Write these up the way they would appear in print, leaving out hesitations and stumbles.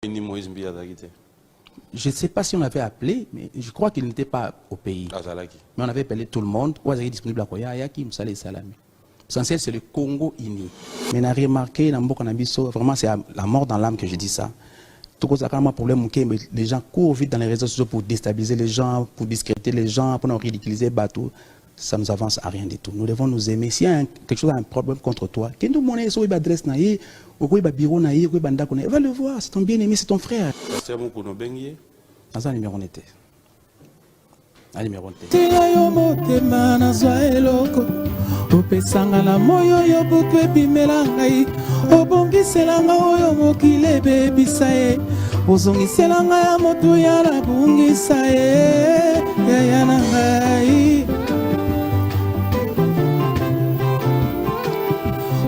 Je ne sais pas si on avait appelé, mais je crois qu'il n'était pas au pays. Mais on avait appelé tout le monde. Où est disponible à Koya, Yaki, Moussale Salami. L'essentiel, c'est le Congo uni. Mais on a remarqué, vraiment, c'est la mort dans l'âme que je dis ça. Tout ça, quand un problème, les gens courent vite dans les réseaux sociaux pour déstabiliser les gens, pour discréditer les gens, pour nous ridiculiser, bateau. Ça ne nous avance à rien du tout. Nous devons nous aimer. S'il y a quelque chose, un problème contre toi, va le voir, c'est ton bien-aimé, c'est ton frère. Dans un numéro n'était. Un numéro n'était. opesanga na moyo yo butu ebimela ngai obongiselanga oyo mokili ebebisa ye ozongiselanga ya moto ya nabungisa ye yaya na ngai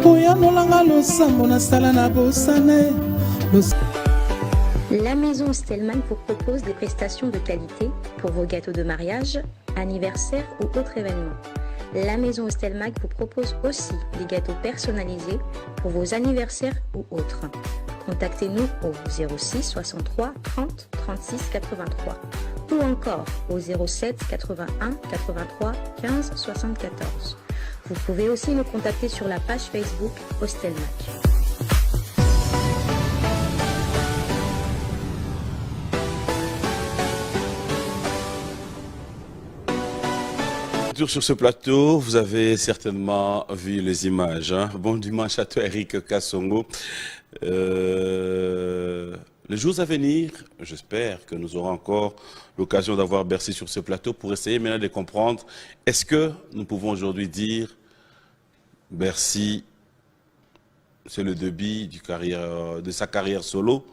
oyanolanga losambo nasala na bosana. La maison Stelman vous propose des prestations de qualité pour vos gâteaux de mariage, anniversaire ou autres événements. La maison Stelmac vous propose aussi des gâteaux personnalisés pour vos anniversaires ou autres. Contactez-nous au 06 63 30 36 83 ou encore au 07 81 83 15 74. Vous pouvez aussi nous contacter sur la page Facebook Stelmac. Sur ce plateau, vous avez certainement vu les images. Hein? Bon dimanche à toi, Eric Kassongo. Les jours à venir, j'espère que nous aurons encore l'occasion d'avoir Bercy sur ce plateau pour essayer maintenant de comprendre, est-ce que nous pouvons aujourd'hui dire Bercy, c'est le début de sa carrière solo.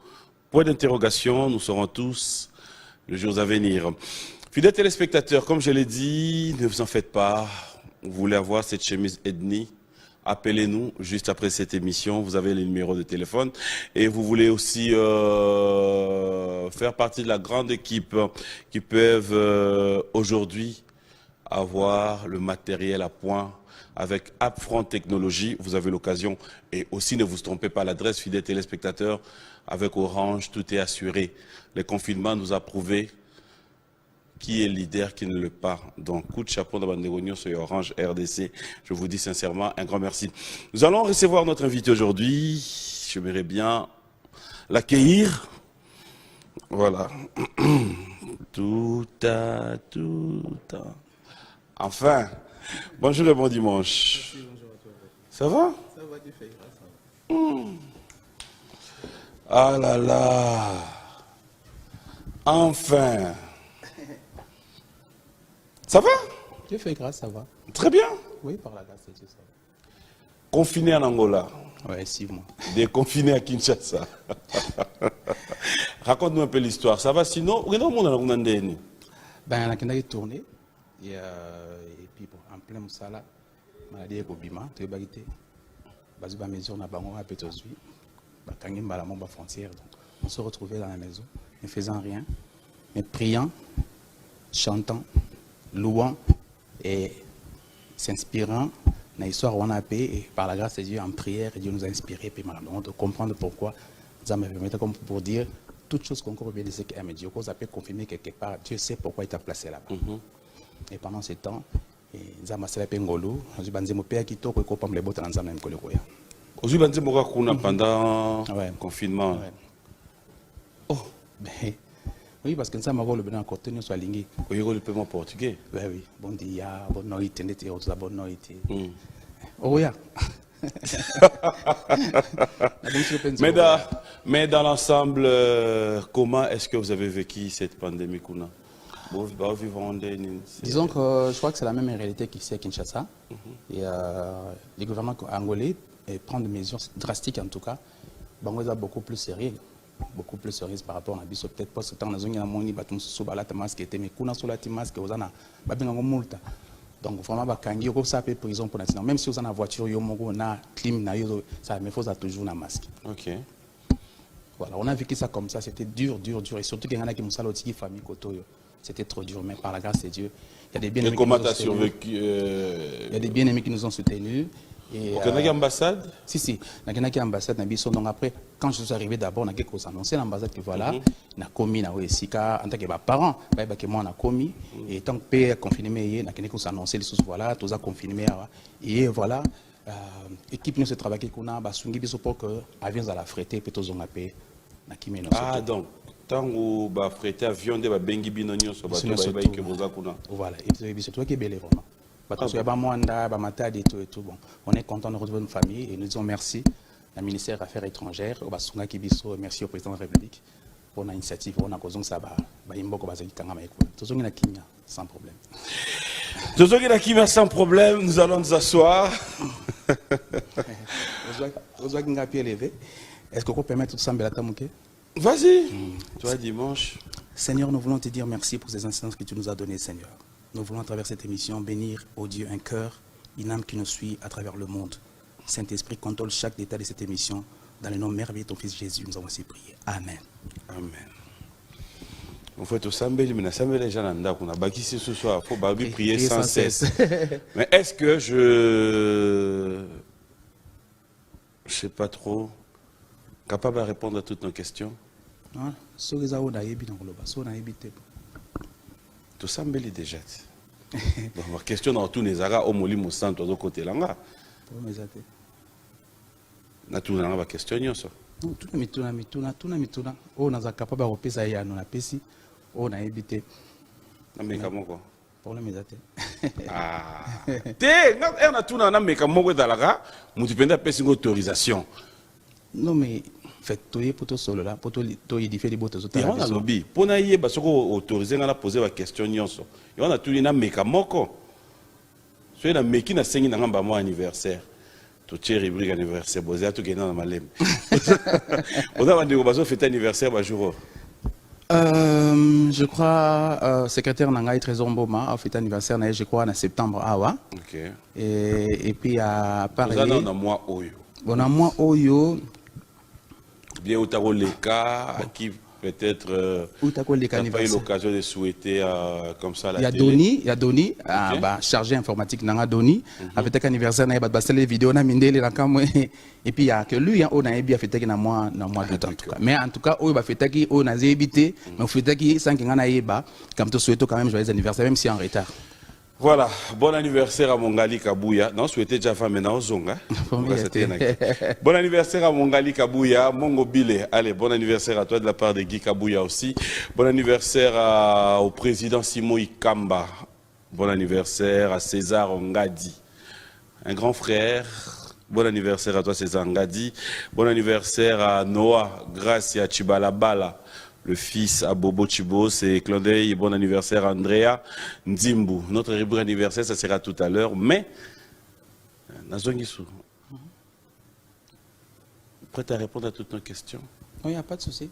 Point d'interrogation, nous serons tous les jours à venir. Fidèles téléspectateurs, comme je l'ai dit, ne vous en faites pas. Vous voulez avoir cette chemise ethnie, appelez-nous juste après cette émission. Vous avez le numéro de téléphone. Et vous voulez aussi faire partie de la grande équipe qui peuvent aujourd'hui avoir le matériel à point avec Upfront Technologies. Vous avez l'occasion. Et aussi, ne vous trompez pas, l'adresse, fidèles téléspectateurs, avec Orange, tout est assuré. Le confinement nous a prouvé qui est leader, qui ne l'est pas. Donc, coup de chapeau dans Bandegogno sur Orange RDC. Je vous dis sincèrement un grand merci. Nous allons recevoir notre invité aujourd'hui. J'aimerais bien l'accueillir. Voilà. Tout à. Enfin. Bonjour et bon dimanche. Merci, bonjour à toi. Ça va? Ça va, tu fais grâce. Ah là là. Enfin. Ça va? Dieu fait grâce, ça va. Très bien. Oui, par la grâce de Dieu, ça va. Confiné en Angola. Oui, 6 mois. Déconfiné à Kinshasa. Raconte-nous un peu l'histoire. Ça va sinon? Ben, on a tourné. Et puis, bon, en plein Moussala, maladie est Bobima, tu es bagité. Bazuba mesure, on a bango à Pétosui. Bakangim Balamomba frontière. Donc, on se retrouvait dans la maison, ne faisant rien, mais priant, chantant, louant et s'inspirant dans l'histoire où on a payé et par la grâce de Dieu en prière, Dieu nous a inspirés puis on doit comprendre pourquoi ça me permet comme pour dire toute chose qu'on peut obéir à Dieu, qu'on peut confirmer quelque part, Dieu sait pourquoi il t'a placé là-bas. Et pendant ce temps, Zama Selapengolo, je banze mon père qui toque et copam les bottes dans Zama Mkolokoya. Aujourd'hui, banze mon père pendant le confinement. Oh, ben. Oui, parce que nous avons le bénin à côté, nous sommes lingués. Oui, le paiement portugais. Oui, oui. Bon dia, bonne nuit, bonne nuit. Oh, oui. Mais dans l'ensemble, comment est-ce que vous avez vécu cette pandémie? Disons que je crois que c'est la même réalité qu'ici à Kinshasa. Et les gouvernements angolais prennent des mesures drastiques en tout cas. Bango est beaucoup plus sérieux. Beaucoup plus sérieuse par rapport à Bisso, peut-être parce que tant que nous avons des masques, mais nous avons des masques, nous avons multa. Donc vraiment, nous avons des prison pour l'instant. Même si vous avez une voiture, vous avez clim, ça me faut toujours un masque. Ok. Voilà, on a vécu ça comme ça, c'était dur. Et surtout qu'il y en a qui m'ont salé aussi, famille Kotoyo. C'était trop dur, mais par la grâce de Dieu, il y a des bien-aimés qui nous ont soutenus. Il y a des bien-aimés qui nous ont soutenus. Et, Au Canada, ambassade? Si, na kenaki ambassade na biso. Donc après, quand je suis arrivé d'abord, na keko annoncer l'ambassade que voilà, na commis na esika en tant que parents, ba que moi na commis et tant que père confirmé na keneko annoncer les choses voilà, tous a confirmé et voilà, équipe ne se travaille qu'on a basungi biso pour que avions à la fréter peut tous on appelle na kimeno. Ah donc tant où ba fréter avion de ba bengi binonyo so ba ba que boza kuna. Voilà, et c'est toi qui est belle vraiment. Parce qu'il y a et tout. Bon, on est content de retrouver une famille et nous disons merci au ministère des Affaires étrangères, au Basunga Kibiso, merci au président de la République pour l'initiative. On a causé ça, sans problème. Sans problème, nous allons nous asseoir. Est-ce qu'on peut permettre tout ça, Mbelatamuke? Vas-y, toi dimanche. Seigneur, nous voulons te dire merci pour ces instances que tu nous as données, Seigneur. Nous voulons à travers cette émission bénir, ô Dieu, un cœur, une âme qui nous suit à travers le monde. Saint-Esprit, contrôle chaque détail de cette émission. Dans le nom merveilleux de ton Fils Jésus, nous avons aussi prié. Amen. Amen. On fait tout ça, mais les gens on a bâti ce soir. Il faut prier sans cesse. Mais est-ce que je ne sais pas trop capable de répondre à toutes nos questions? Tout ça, mais déjà. Donc, ma question dans tous les aras, au moli moussant, tout côté là. Na tout na question ça. Non, tout na mituna. Oh, na capable de repérer ya non apesi. Oh, na évité. Na meka moko. Problème ezate. Ah. Té, na tout na meka moko dalaga, mu dipenda pesi autorisation. Non mais fait toyer pour tout solo là, pour tout édifier les bottes autres. Et on a lobby. Pour na yé ba soko autoriser na poser la question nyonso. Et on a tout na meka moko. Soyez na meki na sengi na ngamba mo anniversaire. Tout est rubrique anniversaire, vous avez tout gagné dans ma lème. On a dit qu'on fêter anniversaire un jour. Je crois secrétaire Nangaï Trésor Mboma a fêté anniversaire je crois en septembre awa. OK. Et puis à Paris. On a mois Oyo. On a mois Oyo. Bien au les cas qui peut-être n'a pas eu l'occasion de souhaiter comme ça la télé. Il y a Doni, chargé informatique Nanga Doni, a fêté anniversaire na ba les vidéos na mindele na kamwe et puis il y a que lui on a bien fêté na mois d'août en tout cas. Mais en tout cas on va fêter qui on a évité mais on fêter qui sans qu'il na yeba comme tout souhaite quand même joyeux anniversaire même si en retard. Voilà, bon anniversaire à Mongali Kabouya. Non, souhaitez déjà faire maintenant au Zonga. Bon anniversaire à Mongali Kabouya, Mongo Bile. Allez, bon anniversaire à toi de la part de Guy Kabouya aussi. Bon anniversaire au président Simon Ikamba. Bon anniversaire à César Ngadi, un grand frère. Bon anniversaire à toi César Ngadi. Bon anniversaire à Noah Gracia Chibalabala. Le fils à Bobo Chibo, c'est clin d'œil et bon anniversaire à Andrea Nzimbu. Notre rubrique anniversaire, ça sera tout à l'heure, mais Nazongisu, prêt à répondre à toutes nos questions? Il n'y a pas de souci.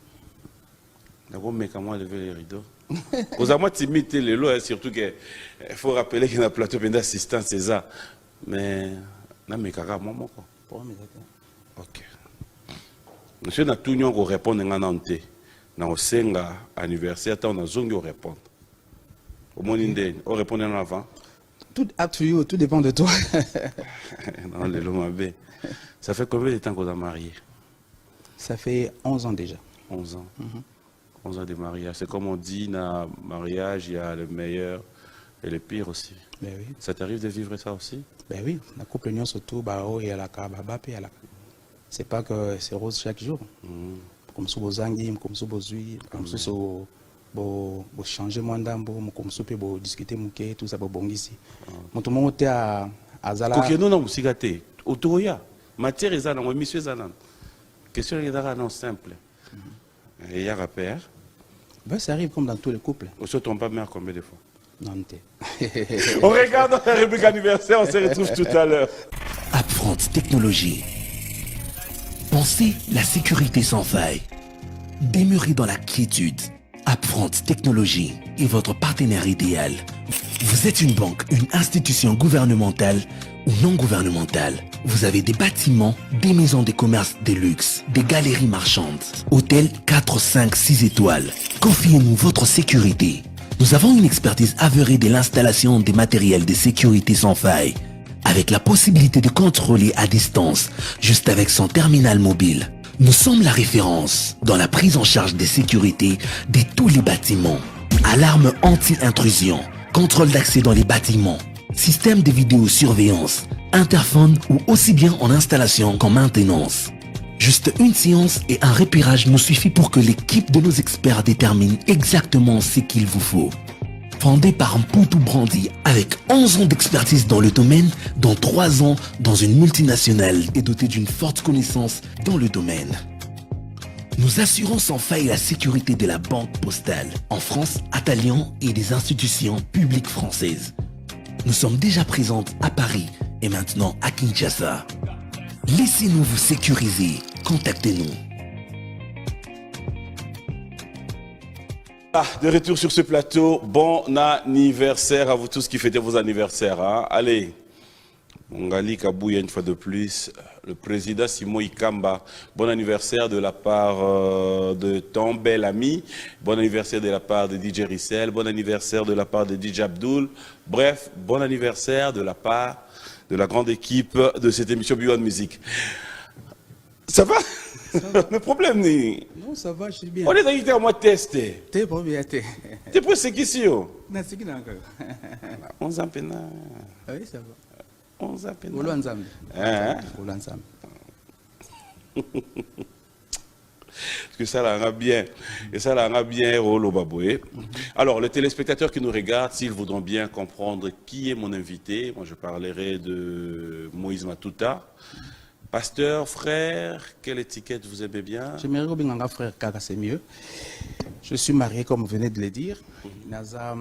D'abord, mais comment lever les rideaux? Vous avez moi timide les lois, surtout qu'il faut rappeler qu'il y a un plateau d'assistance, c'est ça. Mais, non, mais caca, moi, quoi. Ok. Monsieur Natunion, vous répondez en entier. Dans le senga anniversaire, on a zongi au répondre. Au moins, on répond en avant. Tout tout dépend de toi. Non, les Lomabé. Ça fait combien de temps qu'on a marié? Ça fait 11 ans déjà. 11 ans. 11 ans de mariage. C'est comme on dit, dans le mariage, il y a le meilleur et le pire aussi. Ben oui. Ça t'arrive de vivre ça aussi? Ben oui, la couple union surtout, c'est pas que c'est rose chaque jour. Comme si vous anguez, comme si vous zui, comme si vous changez mon dambo, comme si vous discutez mouké, tout ça, vous bon ici. Mon tout le monde est à Zala. Quand nous avons cigaté, autoya, matière est là, monsieur Zanan. Question est là, non simple. Et il y a un père. Ben ça arrive comme dans tous les couples. On se trompe pas mère combien de fois? Non, on regarde la rubrique anniversaire, on se retrouve tout à l'heure. Upfront Technologie. Pensez la sécurité sans faille. Demeurez dans la quiétude. Upfront Technologie est votre partenaire idéal. Vous êtes une banque, une institution gouvernementale ou non gouvernementale. Vous avez des bâtiments, des maisons de commerce de luxe, des galeries marchandes, hôtels 4, 5, 6 étoiles. Confiez-nous votre sécurité. Nous avons une expertise avérée de l'installation des matériels de sécurité sans faille. avec la possibilité de contrôler à distance, juste avec son terminal mobile. Nous sommes la référence dans la prise en charge des sécurités de tous les bâtiments. Alarme anti-intrusion, contrôle d'accès dans les bâtiments, système de vidéosurveillance, interphone ou aussi bien en installation qu'en maintenance. Juste une séance et un repérage nous suffit pour que l'équipe de nos experts détermine exactement ce qu'il vous faut. Fondé par Mputu Brandi avec 11 ans d'expertise dans le domaine, dont 3 ans dans une multinationale et doté d'une forte connaissance dans le domaine. Nous assurons sans faille la sécurité de la banque postale en France, à Talion et des institutions publiques françaises. Nous sommes déjà présentes à Paris et maintenant à Kinshasa. Laissez-nous vous sécuriser. Contactez-nous. De retour sur ce plateau, bon anniversaire à vous tous qui fêtez vos anniversaires. Hein. Allez, Mongali Kabouya une fois de plus, le président Simon Ikamba, bon anniversaire de la part de ton bel ami, bon anniversaire de la part de DJ Rissel, bon anniversaire de la part de DJ Abdul, bref, bon anniversaire de la part de la grande équipe de cette émission Beyond Music. Ça va? Le problème n'est... Non, ça va, je suis bien. On est invité à moi tester. T'es pas bien, t'es. T'es pour ce qu'ici, yo? Non, c'est qui là encore? 11 ans pena. Oui, ça va. 11 ans pena. Olo ensemble. Hein? Olo ensemble. Parce que ça l'a bien. Et ça l'a bien, Rolo Baboué. Alors, les téléspectateurs qui nous regardent, s'ils voudront bien comprendre qui est mon invité, moi je parlerai de Moïse Matuta. Pasteur, frère, quelle étiquette vous aimez bien? J'aimerais bien un frère Kaka, c'est mieux. Je suis marié, comme vous venez de le dire. Naza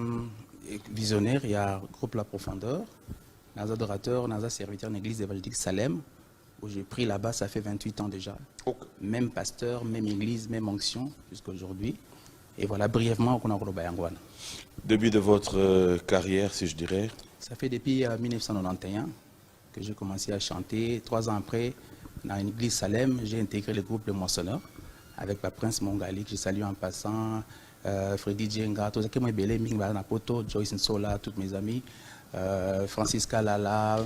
visionnaire, il y a groupe La Profondeur. Naza adorateur, Naza serviteur en église évangélique Salem, où j'ai pris là-bas, ça fait 28 ans déjà. Okay. Même pasteur, même église, même onction, jusqu'à aujourd'hui. Et voilà, brièvement, on a Bayangwan. Début de votre carrière, si je dirais? Ça fait depuis 1991 que j'ai commencé à chanter. 3 ans après, dans une église Salem, j'ai intégré le groupe Le Moissonneur avec la Prince Mongali, que je salue en passant, Freddy Djenga, tout ça qui m'a belé, Ming Poto, Joyce Nsola, tous mes amis, Francisca Lala,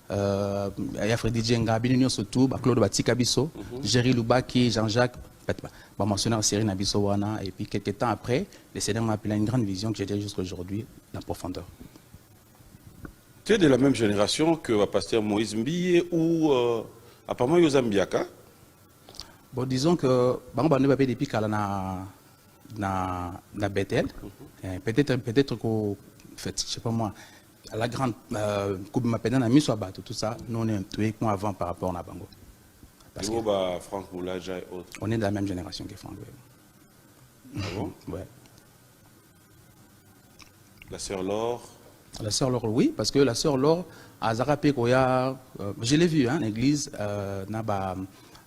Freddy Djenga, Binunio Sotou, Claude Batikabiso, Jerry Loubaki, Jean-Jacques, Moissonneur Série Nabiso Wana, et puis quelques temps après, le Seigneur m'a appelé à une grande vision que j'ai déjà jusqu'à aujourd'hui, La Profondeur. Tu es de la même génération que pasteur Moïse Mbiye ou apparemment Yozambiaka? Bon, disons que Bango depuis qu'elle na Bethel, peut-être qu'au fait, je sais pas moi, à la grande coupe m'appelle na mis bateau tout ça, nous on est un peu avant par rapport à Bango. Parce que Franck Moulaja et autres. On est de la même génération que Franck. Ah bon? Ouais. La sœur Laure. La sœur Laure, oui, parce que la sœur Laure, à Zarapé Koya, je l'ai vu, hein, l'église,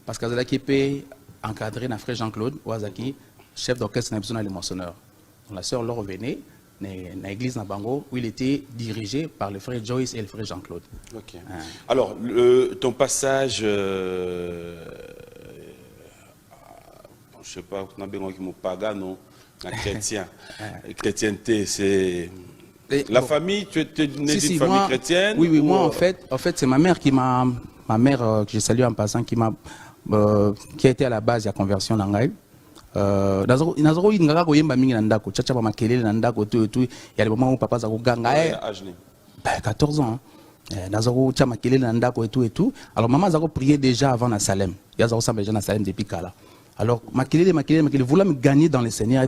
parce qu'elle a été encadrée dans frère Jean-Claude Ouazaki, chef d'orchestre dans les Moissonneurs. La sœur Laure venait dans l'église Nabango, où il était dirigé par le frère Joyce et le frère Jean-Claude. Okay. Alors, ton passage, je ne sais pas, on a besoin de pagano, chrétien. Chrétienté, c'est... La famille, tu es né d'une famille chrétienne? Oui, oui, moi en fait c'est ma mère qui m'a, que je salue en passant, qui a été à la base de la conversion dans Ngaï. Nazaro ingaga ko yemba mingi na ndako, chacha ba makelele na ndako tout il y a des moments où papa zako ganga 14 ans. Nazaro cha makelele na ndako et tout. Alors maman zako prier déjà avant na Salem. Ya zako samba déjà na Salem depuis kala. Alors, makelele, vouloir me gagner dans les seigneurs.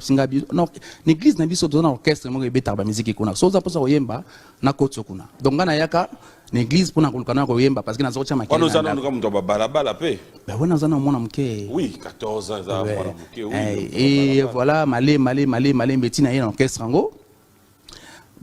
Non, l'église n'a pas de orchestre, mais il y a musique qui est. Soza pour ça, yemba na kotsokuna. Donc, on a yaka l'église pour na kulkana ko yemba parce que nazo cha makelele. Nous allons comme doba balabala pe. Ben ouais, nous allons mon amke. Oui, 14 ans ça mon amke. Oui. Et voilà, malé metina yen orchestre ango.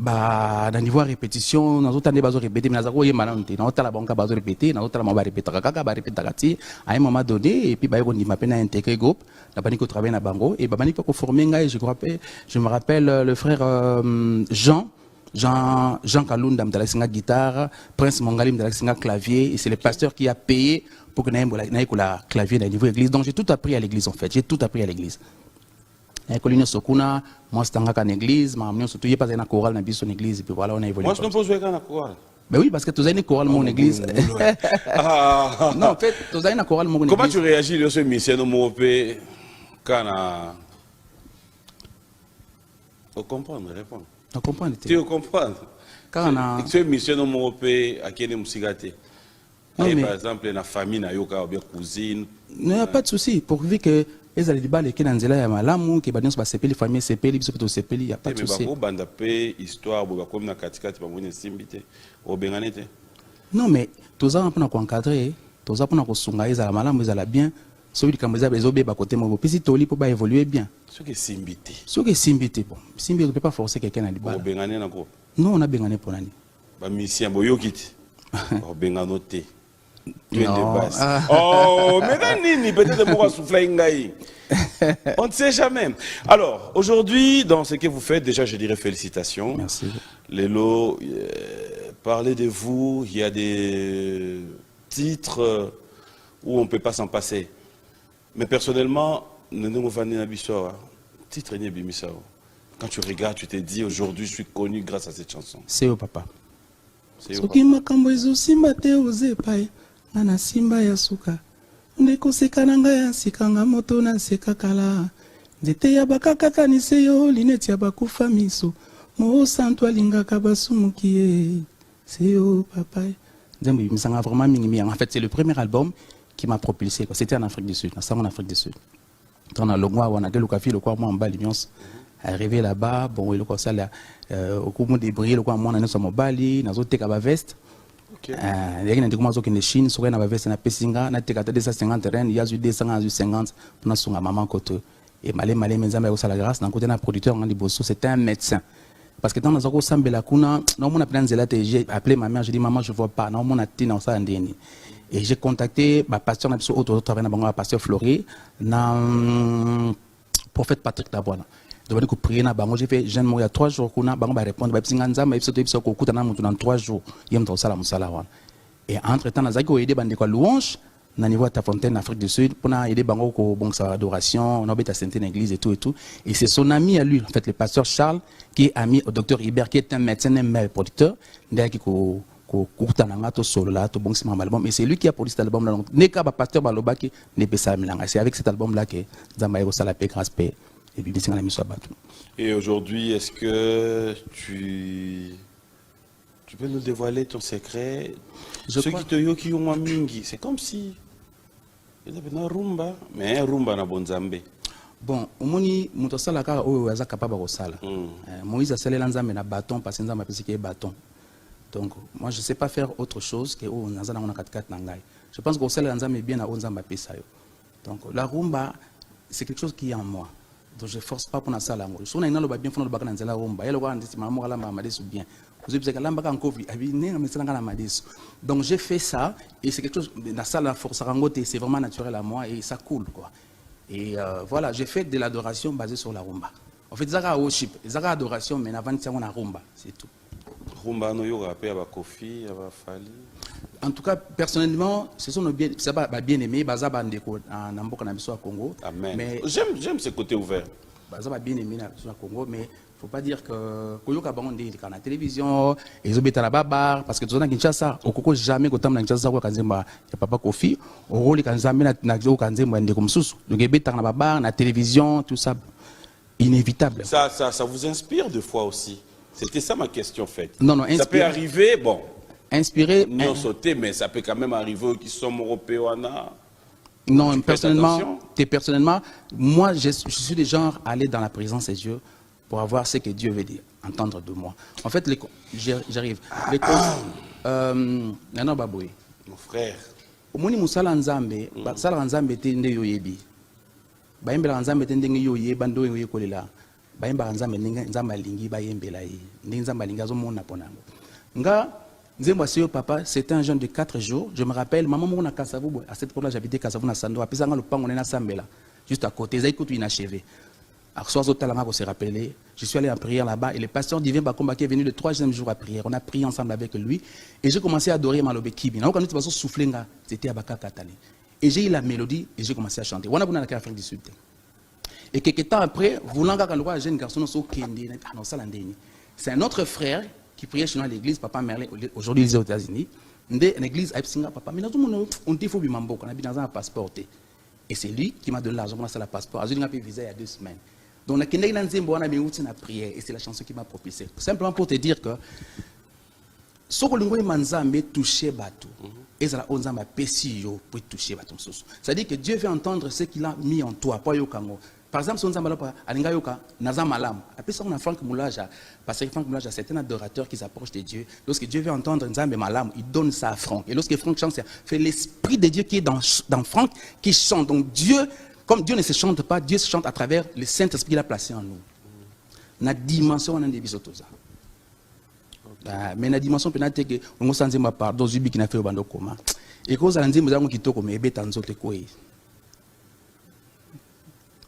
Bah, dans niveau répétition, nous autres bazo répéter, mais nous avons yemba non te. Nous autres la banque bazo répéter, nous autres la mamba répéter kaka, ba répéter kati. À un moment donné, et puis bah on dit m'appelle à intégrer groupe, n'a pas ni qu'on travaille na bango, et bah ni pas qu'on former ngai, je me rappelle le frère Jean Kalunda m'dalaxinga guitare, Prince Mongali m'dalaxinga clavier, et c'est le pasteur qui a payé pour que n'aille la clavier dans niveau église. Donc j'ai tout appris à l'église en fait, j'ai tout appris à l'église. Colline Sokuna, moi c'est en église, mais surtout il n'y a pas un choral dans son église et puis voilà on a évolué. Moi je ne peux pas jouer dans la chorale. Ben oui, parce que tu as une chorale mon église. Ah. Non, en fait, tu as une chorale mon église. Comment tu réagis à ce mission de quand on comprend, répondre. Tu comprends? Tu comprends? Quand on a... Ce mission de à qui est Moussigate. Par exemple, la famille, na yoka ou bien cousine. Il n'y a pas de souci. Pourvu que les alibas, les Kenanzela, il y a malamu, que les familles, famille, sepeli, biso sepeli, il n'y a pas de souci. Mais banda pe histoire, comme na katika, tu vas voir une simbité. Au benganete. Non, mais tous les gens pour encadrer, tous les gens pour sunga, ils ont malamu, ils ont bien. Celui qui a besoin de bas côté moi, puis si tu pour évoluer bien. Ce qui est simbité. Ce qui est simbité, bon, simbité, on ne peut pas forcer quelqu'un à l'ibas. Au bengané na ko. Non, on a bengané pour l'année. Ba mission boyokit. Au benganoté. Non. Oh, mais peut-être moi souffler. On ne sait jamais. Alors, aujourd'hui, dans ce que vous faites, déjà, je dirais félicitations. Merci. Lélo, parlez de vous. Il y a des titres où on ne peut pas s'en passer. Mais personnellement, titre quand tu regardes, tu te dis, aujourd'hui, je suis connu grâce à cette chanson. C'est au papa. Soki makambo ezosimba te ozepai ngana simba ya suka ndekoseka na ngai ya sikanga moto na seka kala nzete ya bakakakanise yo lineti ya bakufa miso mo santo alingaka basumuki ye c'est yo papa nzembo bimisanga vraiment mingi en fait c'est le premier album qui m'a propulsé c'était en Afrique du Sud en Afrique du Sud dans la longwa wana ke lukafi le kwa moi en bas l'unions arrivé là-bas, bon, il y a au coup de débris, le quoi, moi, on a notre mobile, on a notre veste. Il y a des gens qui sont Chine, sur une veste, on a Pessinga, on a 250 rennes, il y a 250 pour notre maman côté. Et malé, mes amis, au la grâce, dans côté d'un producteur, on a dit bosso, c'était un médecin. Parce que dans nos accords sambe la kuna, non, on a plein de zélates, j'ai appelé ma mère, j'ai dit maman, je vois pas, non, on a tenu dans ça un déni. Et j'ai contacté, pasteur, on a besoin autre travail, on a pasteur Fleury, na prophète Patrick Laboana. Donc, je prier na bango, j'ai fait jeune il y a 3 jours qu'on a bango ba répondre ba psinga nzamba episode episode ko kuta na mutu dans 3 jours yem to sala musala wana. Et entre temps nazaki ko aider bande ko louange na niveau à Tafontaine Afrique du Sud pour na aider bango ko bon sa adoration, on obéit à Sainte Église et tout et c'est son ami à lui en fait le pasteur Charles qui est ami au docteur Hubert qui est un médecin et producteur ndaki ko kuta na ngato solo là to bon c'est mon album et c'est lui qui a produit cet album là donc neka ba pasteur balobaki ne pesa milanga c'est avec cet album là que nzamba ko sala pe grâce pe. Et aujourd'hui, est-ce que tu peux nous dévoiler ton secret? Ceux qui te yoki ont mingi, c'est comme si il y avait un rumba, mais un rumba na bonzambe. Bon, omoni muto sala ka oyo aza capable ko sala. Moïse a salé lanzambe na bâton parce que nzambe apesi ke bâton. Donc moi je sais pas faire autre chose que o nazana na 4 na ngai. Je pense que sala lanzambe bien na onzamba pesa yo. Donc la rumba c'est quelque chose qui est en moi. Donc je ne force pas pour ça. Si on a une bien fondée dans la rumba, il y a bien. Donc j'ai fait ça et c'est quelque chose la salle force c'est vraiment naturel à moi et ça coule quoi. Et voilà, j'ai fait de l'adoration basée sur la rumba. En fait, ça worship, ça adoration mais avant ça on a rumba, c'est tout. Rumba no yoga pe aba Kofi, aba Fali. En tout cas, personnellement, ce sont bien, ça va bien aimé, baza bandeko na mboka na biso à Congo. Amen. Mais j'aime ce côté ouvert. Baza va bien aimé na biso à Congo, mais faut pas dire que koyoka bango ndé kana la télévision, ezobeta la babar parce que tozana Kinshasa, okoko jamais kotam na Kinshasa ko kanzemba ya papa Kofi, oroli kanzambe na zo kanzemba ndeko msusu. Donc ebeta na babar, na télévision, tout ça inévitable. Ça vous inspire deux fois aussi. C'était ça ma question faite. Non, ça peut arriver, bon. Inspiré. Non sauté, mais ça peut quand même arriver qui sont européens. Non, personnellement, moi, je suis du genre à aller dans la présence de Dieu pour avoir ce que Dieu veut dire, entendre de moi. En fait, j'arrive. Nana Baboui. Mon frère. Omoni musala nzambe, sala nzambe te nde yoyebi. Bayembela nzambe te ndenge yoye bando yoye kolela. Bayemba nzambe nzamba lingi bayembela yi. Ndenge nzamba lingi azomona ponango. Nga Nzembo Asio papa, c'était un jeune de 4 jours. Je me rappelle, maman mona Kassavou, à cette époque-là j'habitais Kassavou na Sando, après ça le pan on est na Sambela, juste à côté, ça écoute inachevé. Alors soir Zotalanga on s'est rappelé, je suis allé en prière là-bas et le pasteur divin Bakomba qui est venu le 3e jour à prière. On a prié ensemble avec lui et j'ai commencé à adorer Malobe Kibi. Quand nous avons soufflé c'était à Baka Katale. Et j'ai eu la mélodie et j'ai commencé à chanter. On a vu dans l'Afrique du Sud. Et quelques temps après, voulant qu'un jeune garçon c'est un autre frère qui priait chez nous à l'église, Papa Merlin, aujourd'hui il est aux États-Unis. L'église a dit papa, mais on dit faut bimambo, on a bien dans un passeport. Et c'est lui qui m'a donné l'argent pour le passeport. J'ai eu un visa il y a 2 semaines. Donc on a prière et c'est la chanson qui m'a propulsé. Simplement pour te dire que ce que l'on a touché bateau, et ça on a péché pour toucher bateau. C'est-à-dire que Dieu veut entendre ce qu'il a mis en toi, pas yokango. Par exemple, si on a alinga yoka naza malam, après ça on a Franck Moulaja, parce que Franck Moulaja c'est un adorateur qui s'approche de Dieu. Lorsque Dieu veut entendre nzambe malam, il donne ça à Franck. Et lorsque Franck chante, c'est l'esprit de Dieu qui est dans Franck qui chante. Donc Dieu, comme Dieu ne se chante pas, Dieu se chante à travers le Saint-Esprit qu'il a placé en nous. La dimension on a des bisotosa. Mais la dimension peut-être que on s'en dit ma part dans Zubi qui n'a fait au bando coma. Et quand on a dit nous qui toko mais betanzo te koi.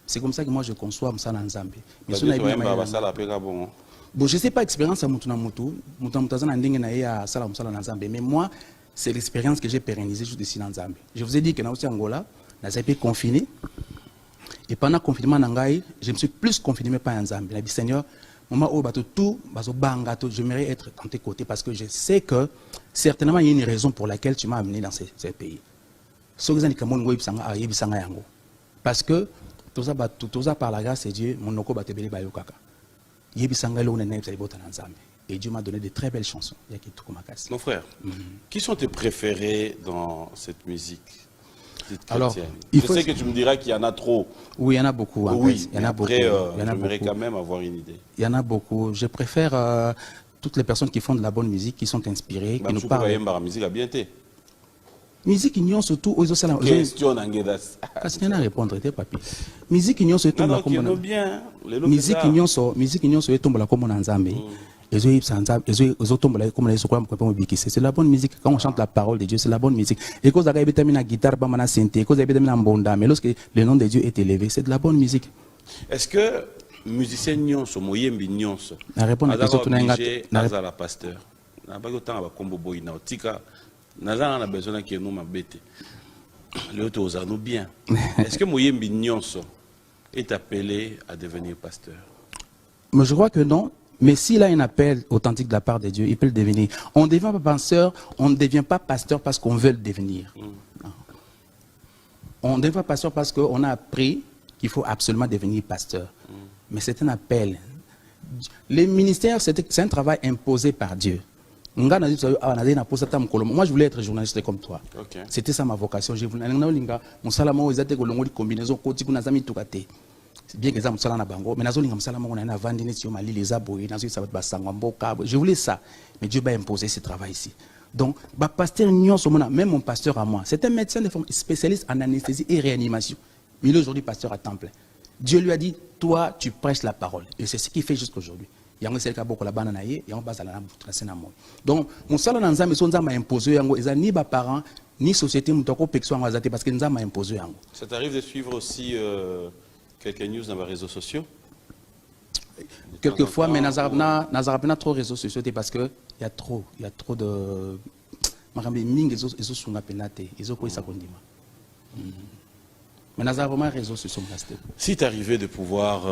C'est comme ça que moi je conçois ça dans Zambie. Mais si on a bien bon, je sais pas expérience à Mutuna Mutu, Mutamutazana ndenge na ya sala musala dans Zambie, mais moi c'est l'expérience que j'ai pérennisée juste ici dans Zambie. Je vous ai dit que dans Angola, on a été confiné. Et pendant le confinement nangai, je me suis plus confiné mais pas en Zambie. La Seigneur, moment où tout j'aimerais être dans tes côtés parce que je sais que certainement il y a une raison pour laquelle tu m'as amené dans ces pays. Parce que tout ça par la grâce de Dieu, mon noko batebele bayokaka. Et Dieu m'a donné de très belles chansons. Mon frère, qui sont tes préférés dans cette musique? Alors, je sais que tu me diras qu'il y en a trop. Oui, il y en a beaucoup. Oui, il y en a beaucoup. J'aimerais quand même avoir une idée. Il y en a beaucoup. Je préfère toutes les personnes qui font de la bonne musique, qui sont inspirées, qui nous parlent. Musique à bien été. Musique union surtout aux autres. Question parce qu'il y en a à répondre, papi. Musique union surtout la comme bien. Musique union surtout la comme en Zambie. C'est la bonne musique. Quand on chante la parole de Dieu, c'est la bonne musique. Et quand vous avez mis la guitare, pas mal synthé, quand vous avez mis la bonda, mais lorsque le nom de Dieu est élevé, c'est de la bonne musique. Est-ce que musicien nyonso, moyembi nyonso, la réponse est obligé à la pasteur? Na ba autant ba kombo boy na otika. Nazana na besoin que nous m'abete. Le autre aux nous bien. Est-ce que moyembi nyonso est appelé à devenir pasteur? Mais je crois que non. Mais s'il a un appel authentique de la part de Dieu, il peut le devenir. On ne devient pas pasteur, on ne devient pas pasteur parce qu'on veut le devenir. On ne devient pas pasteur parce qu'on a appris qu'il faut absolument devenir pasteur. Mais c'est un appel. Les ministères, c'est un travail imposé par Dieu. Moi, je voulais être journaliste comme toi. Okay. C'était ça ma vocation. Je voulais bien que ça me na bango mais nazo linga msala mongo na vandi neti yo mali les aboye nazo ça ba sangwa mboka je voulais ça mais Dieu m'a imposé ce travail ici donc ba pasteur nyonso mona même mon pasteur à moi c'est un médecin spécialiste en anesthésie et réanimation mais il est aujourd'hui pasteur à temps plein. Dieu lui a dit toi tu prêches la parole et c'est ce qu'il fait jusqu'aujourd'hui yango c'est ka boko la bana na ye yango bazala na tracé na moi donc mon sala na nzambe so nzamba imposé yango eza ni ba parents ni société mutoko pexo yango azate parce que nzamba imposé yango. Ça t'arrive de suivre aussi quelques news dans les réseaux sociaux? Quelquefois, mais Nazarabna trop réseaux sociaux parce que il y a trop de mais Nazarabna réseaux sociaux. Si tu arrivais de pouvoir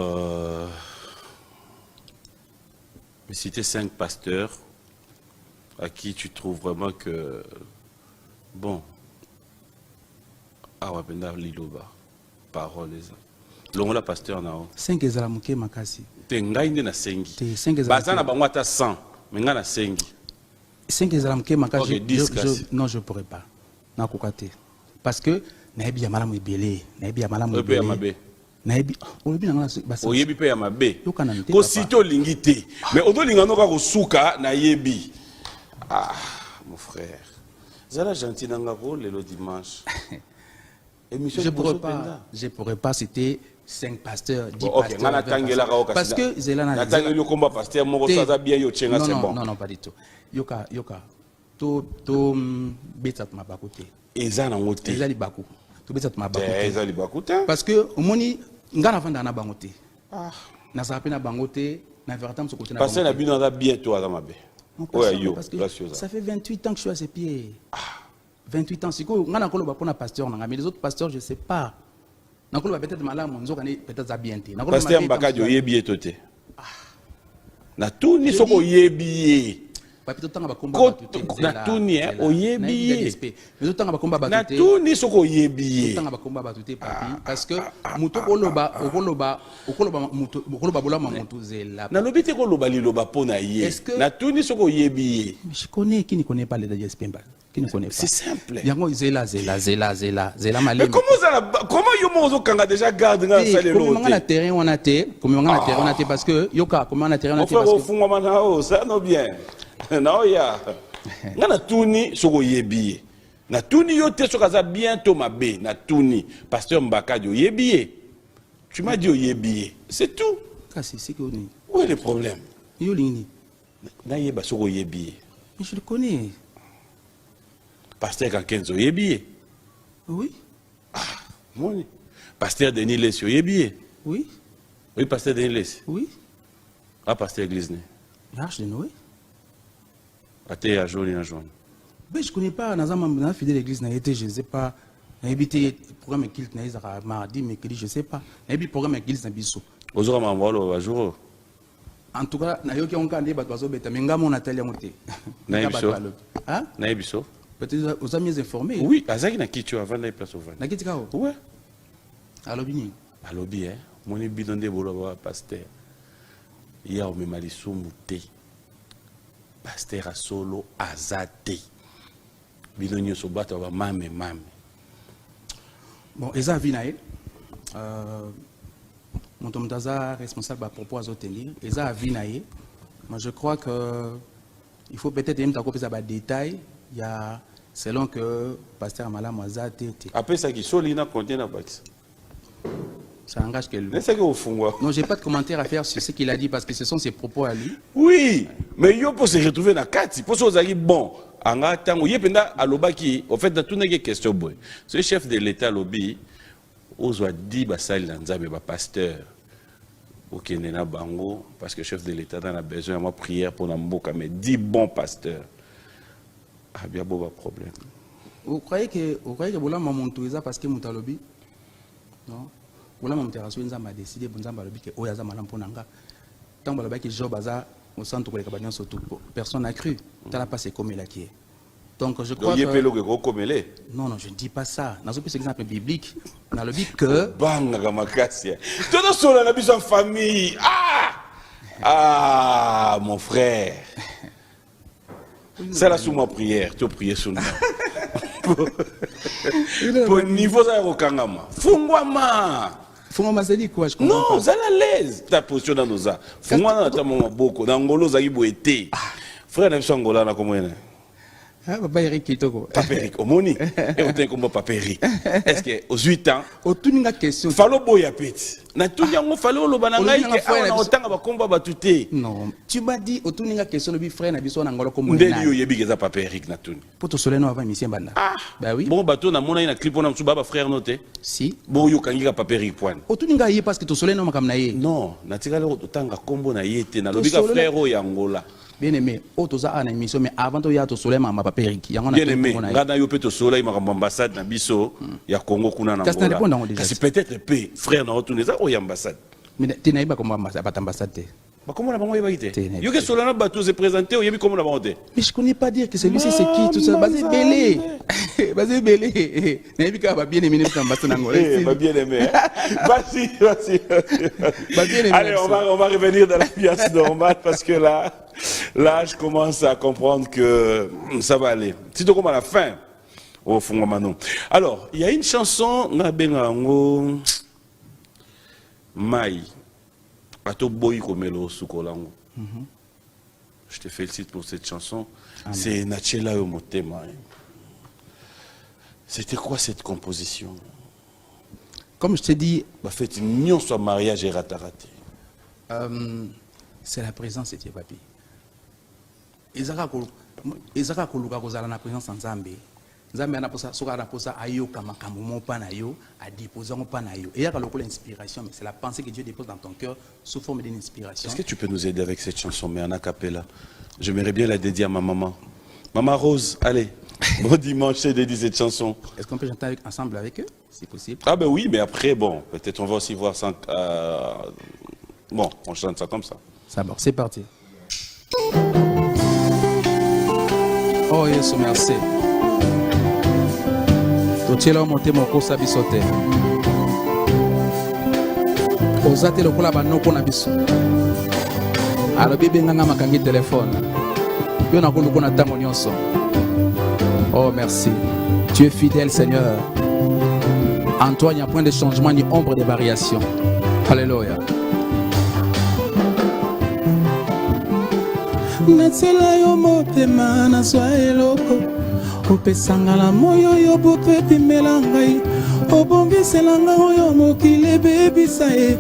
me citer 5 pasteurs à qui tu trouves vraiment que bon, ah ouais, Liloba, parole les longola pasteur nao 5 ezala muke makasi te ngai nde na sengi te 5 ezala bazana bango ata 100 mais nga na sengi 5 ezala muke makasi. Okay, non je pourrais pas na kokate parce que naebi ya malamu ebele naebi ya malamu ebele naebi olobi na ngana basa oyebi pe ya mabe yokana nte ko sito lingi te mais odolinga noka kosuka na yebi mon frère zala gentil nanga ko lelo dimanche. Je pourrais pas citer 5 pasteurs, 10 pasteurs. Parce que Zelana non, pas du tout. Yoka, to betat ma bakote. Ezana ngote. Ezali baku. To betat ma bakote. Ezali bakote. Parce que omoni ngana vanda na bangote. Na sape na bangote, na vertam so côté na. Parce que na bino na bientôt à mabe. Parce que ça fait 28 ans que je suis à ses pieds. 28 ans, c'est quoi? On a un pasteur, mais les autres pasteurs, je ne sais pas. On a peut-être malade, on a peut-être bien. Pasteur Mbakadio yebi etote. Na tout ni soko yebi. papi totanga bakomba Ko- batute natuni, oyebi ye. mais totanga bakomba batute natuni soko oyebi ye. totanga bakomba batute papi parce que muto okoloba bolama mutu zela. nalobi te koloba liloba mpo na ye. Est-ce que- natuni soko oyebi ye. Mais je connais qui ne connaît pas les DSP Mbala. Qui ne connaît pas. C'est simple. Yango zela Mais malema. comment yo mo ozokanga déjà garde nga salelo Comme on a la te? terrain on a té, comme on a la terrain on a té parce que yoka comme on a terrain on Mon a té frère parce que ofungwama na o ça no bien. Na oya. Nga natuni soko oyebi ye. Natuni yo te soko aza bientôt mabe. Natuni pasteur Mbakadi oyebi ye. Tu m'as dit oyebi ye. C'est tout. kasi c'est que on est. Où est le problème? Yo lingini. Na yeba soko oyebi ye. Mais je le connais. Pasteur Kankenzo oyebi ye. Oui. Moni. Pasteur Denis Lessi oyebi ye. Oui. Oui, pasteur Denis Lessi. Oui. Ah, pasteur Église né. L'arche de Noé. Ate ya jaune na jaune. Mais je connais pas Nazama na fidèle l'église n'a été je sais pas. Na habité programme culte na ezara mardi mercredi je sais pas. Na habité programme église na biso. Ozoka mambolo wa jour. En tout cas na yoki on kande bato bazobeta mais ngamo na tali yango te. Na yebiso. Hein? Na yebiso. Peut-être aux amis informés. Oui, azaki na kitu avant na place au van. Na kitika o. Ouais. Alors bini. Alobi moni bidonde bolo ba pasteur. Ya o memali sumu te. Pasteur a solo azate. Bidonyo so bato ba mame. Bon, Eza Vinae, mon Tomdaza responsable à propos à tenir, Eza Vinae, moi je crois que il faut peut-être même t'accompagner à des détails, il y a selon que Pasteur Amala Moaza Tété. Après ça qui solina contient bâti. Ça engage quel. N'est-ce que au fond. Non, j'ai pas de commentaire à faire sur ce qu'il a dit parce que ce sont ses propos à lui. Oui, mais yo pour se retrouver dans kati, pour ça vous bon. Anga tango yependa alobaki au fait dans tout nege question boy. Ce chef de l'état lobby ozwa di basali na nzambe ba pasteur. OK nena bango parce que chef de l'état a besoin de ma prière pour na mboka mais 10 bons pasteurs. Ah bien beau problème. Vous croyez que Boula m'a monté ça parce que Moutalobi non? Boula m'a monté rassure nzamba décidé bonzamba lobi que oyaza malam ponanga. Tant baloba que Job aza au centre de la surtout personne n'a cru. T'as pas c'est comme il a qui est. Donc je crois que non, je ne dis pas ça. Dans un exemple biblique, on a le dit que banga makasi. Tout seul na biso en famille. Ah mon frère. C'est la sous ma prière, tu prier sous nous. Pour niveau ça okangama. Fungwama. Fungwama c'est dit quoi je comprends. Non, ça à l'aise. Ta position dans nos a. Fungwama ta mama boko, dans ngolo za iboete. Frère na ngola na komwena. Ah, Papa Eric Kitoko. Papa Eric, omoni. Et on tient comme Papa Eric. Est-ce que aux 8 ans, au tout une question. Falo boya petit. Na tout yango falo lo banangai ke awana otanga ba komba batuté. Non, tu m'as dit au tout une question le frère na biso na ngolo comme ndeli yo yebi keza Papa Eric na tout. Pour tout cela non avant mission banda. Ah, bah oui. Bon bateau na mona ina clip on a msuba ba frère noté. Si. Bon yo kangi Papa Eric point. Au tout une parce que tout cela non makam na ye. Non, na tika lo otanga kombo na yete na lobika frère o yangola. Bien aimé, autoza a une émission mais avant to ya to soleil ma Papa Eric. Bien aimé, ngana yo peut to soleil ma ambassade na biso ya Congo kuna na Angola. Kasi peut-être pe frère na otuneza o ambassade. Mais tu n'as pas comme ambassade. Comment la bango yebite? Yo ke solana bateau se présenter o yebi comment la bango. Mais je connais pas dire que celui-ci c'est qui tout ça basé belé. Basé belé. N'abi ka ba bien aimé na ambassade Angola. Ba bien aimé. Vas-y. Allez, on va revenir dans la pièce normale parce que là je commence à comprendre que ça va aller. Si tu commences à la fin au fond Manon. Alors, il y a une chanson na bengango Mai. Ato boy komelo sukolango. Je te félicite pour cette chanson. C'est Nachela Yomotema. C'était quoi cette composition? Comme je t'ai dit, fait union soit mariage et ratarate. C'est la présence de Dieu papi. Ezaka koluka kozala na présence nzambe. Nzambe anaposa soka anaposa ayoka makambo mo pa na yo, a déposer mo pa na yo. Et il y a l'inspiration, mais c'est la pensée que Dieu dépose dans ton cœur sous forme d'une inspiration. Est-ce que tu peux nous aider avec cette chanson mais en a cappella? J'aimerais bien la dédier à ma maman. Maman Rose, allez. Bon dimanche, c'est dédié cette chanson. Est-ce qu'on peut chanter ensemble avec eux, si possible? Ah ben oui, mais après, bon, peut-être on va aussi voir ça. Bon, on chante ça comme ça. Ça va, c'est parti. Oh Yesu, merci. Totiela motema okosa biso te. Oza te lokola banoko na biso. Alobi benganga makangi telefone. Yo na koluko na tango nyonso. Oh merci. Tu es fidèle Seigneur. En toi il n'y a point de changement ni ombre de variation. Alléluia. Natsela yo motema na swa eloko opesanga la moyo yo butu epimela ngai obongisela ngai oyo mokili ebebisa ye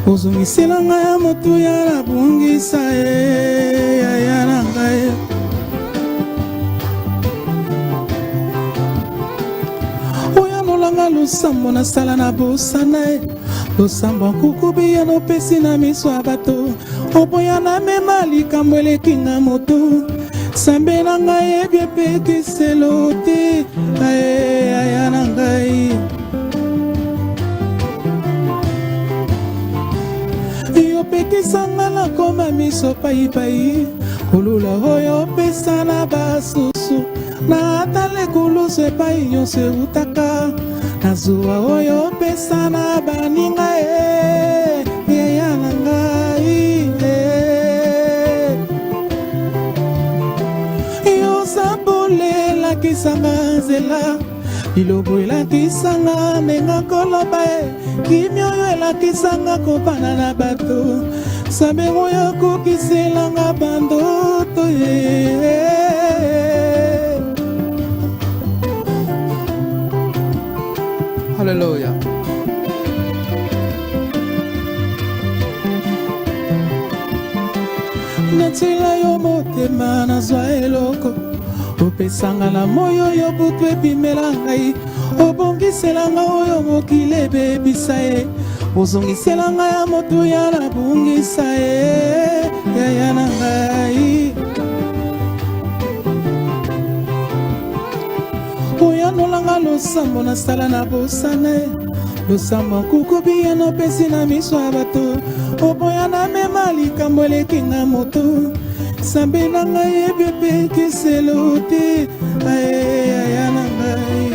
ozongisela ngai ya motu ya nabungisa ye yaya na ngai oyanolanga losambo nasala na bosana ye losambo nkukubi ya nopesi na miso ya bato oboya na mema likambo elekinga moto sambe na ngai yebi epekiselo te aya na ngai yopekisanga nakoma miso paipai kolula oyo opesa na basusu na ata lekulusu epai nyonso eutaka na zuwa oyo opesa na baninga yaya na ngai elakisanga nzela lilobo elakisanga menga koloba kimi oyo elakisanga kopana na bato sabe oyo kokiselanga bandoto Haleluya. Natsela yo motema nazwa eloko opesanga na moyo yo butu epimela ngai obongisela ngai oyo mokili ebebisa ye ozongisela ngai ya motu ya nabungisa ye yaya na ngai oyanolanga losambo nasala na bosana ye losambo nkukubi ya nopesi na miso ya bato oboya na mema likambo elekinga moto sambe na ngai yebi epekiselo te aya na ngai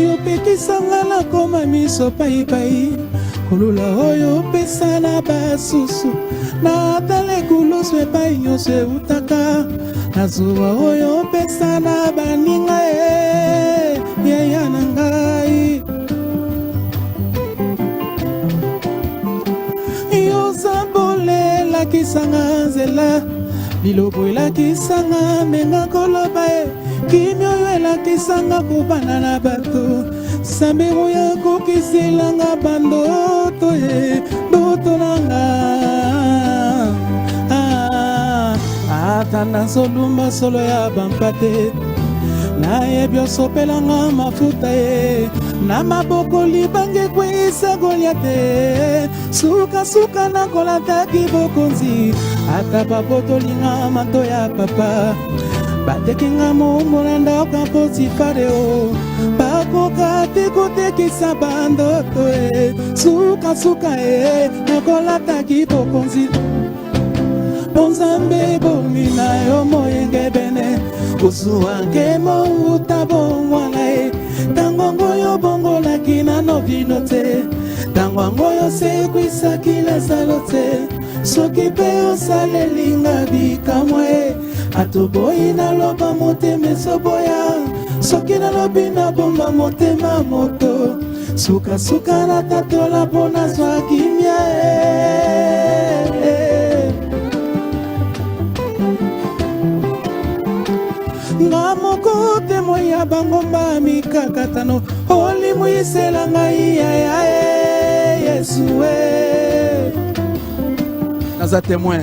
yopekisanga nakoma miso paipai kolula oyo opesa na basusu na ata lekulusu epai nyonso eutaka na zuwa oyo opesa na baninga yaya na ngai yozambole elakisanga nzela lilobo elakisanga menga koloba kimi oyo elakisanga kopana na bato sambe oyo ekokiselanga bandoto ndoto nanga ata nazolumba solo ya bampate nayebi osopelanga mafuta na maboko libange ekweyisa Goliate sukasuka nakolataki bokonzi ata babotolinga manto ya papa batekinga momola ndako Potifare bakoka te kotekisa bandoto sukasuka nakolataki bokonzi Bonzambe bomina yo moyenge bene usuange mouta bomwana tango yo bongola kina no vino te tango yo sekwisa kila salote soki pe osalelinga bikamwe atoboyi naloba motema soboya soki nalobi na bomba motema moto sukasuka na tatola mpona zwa kimia nga moko temo ya bangomba mikakatano olimwisela ngai yaya Yesu naza témoin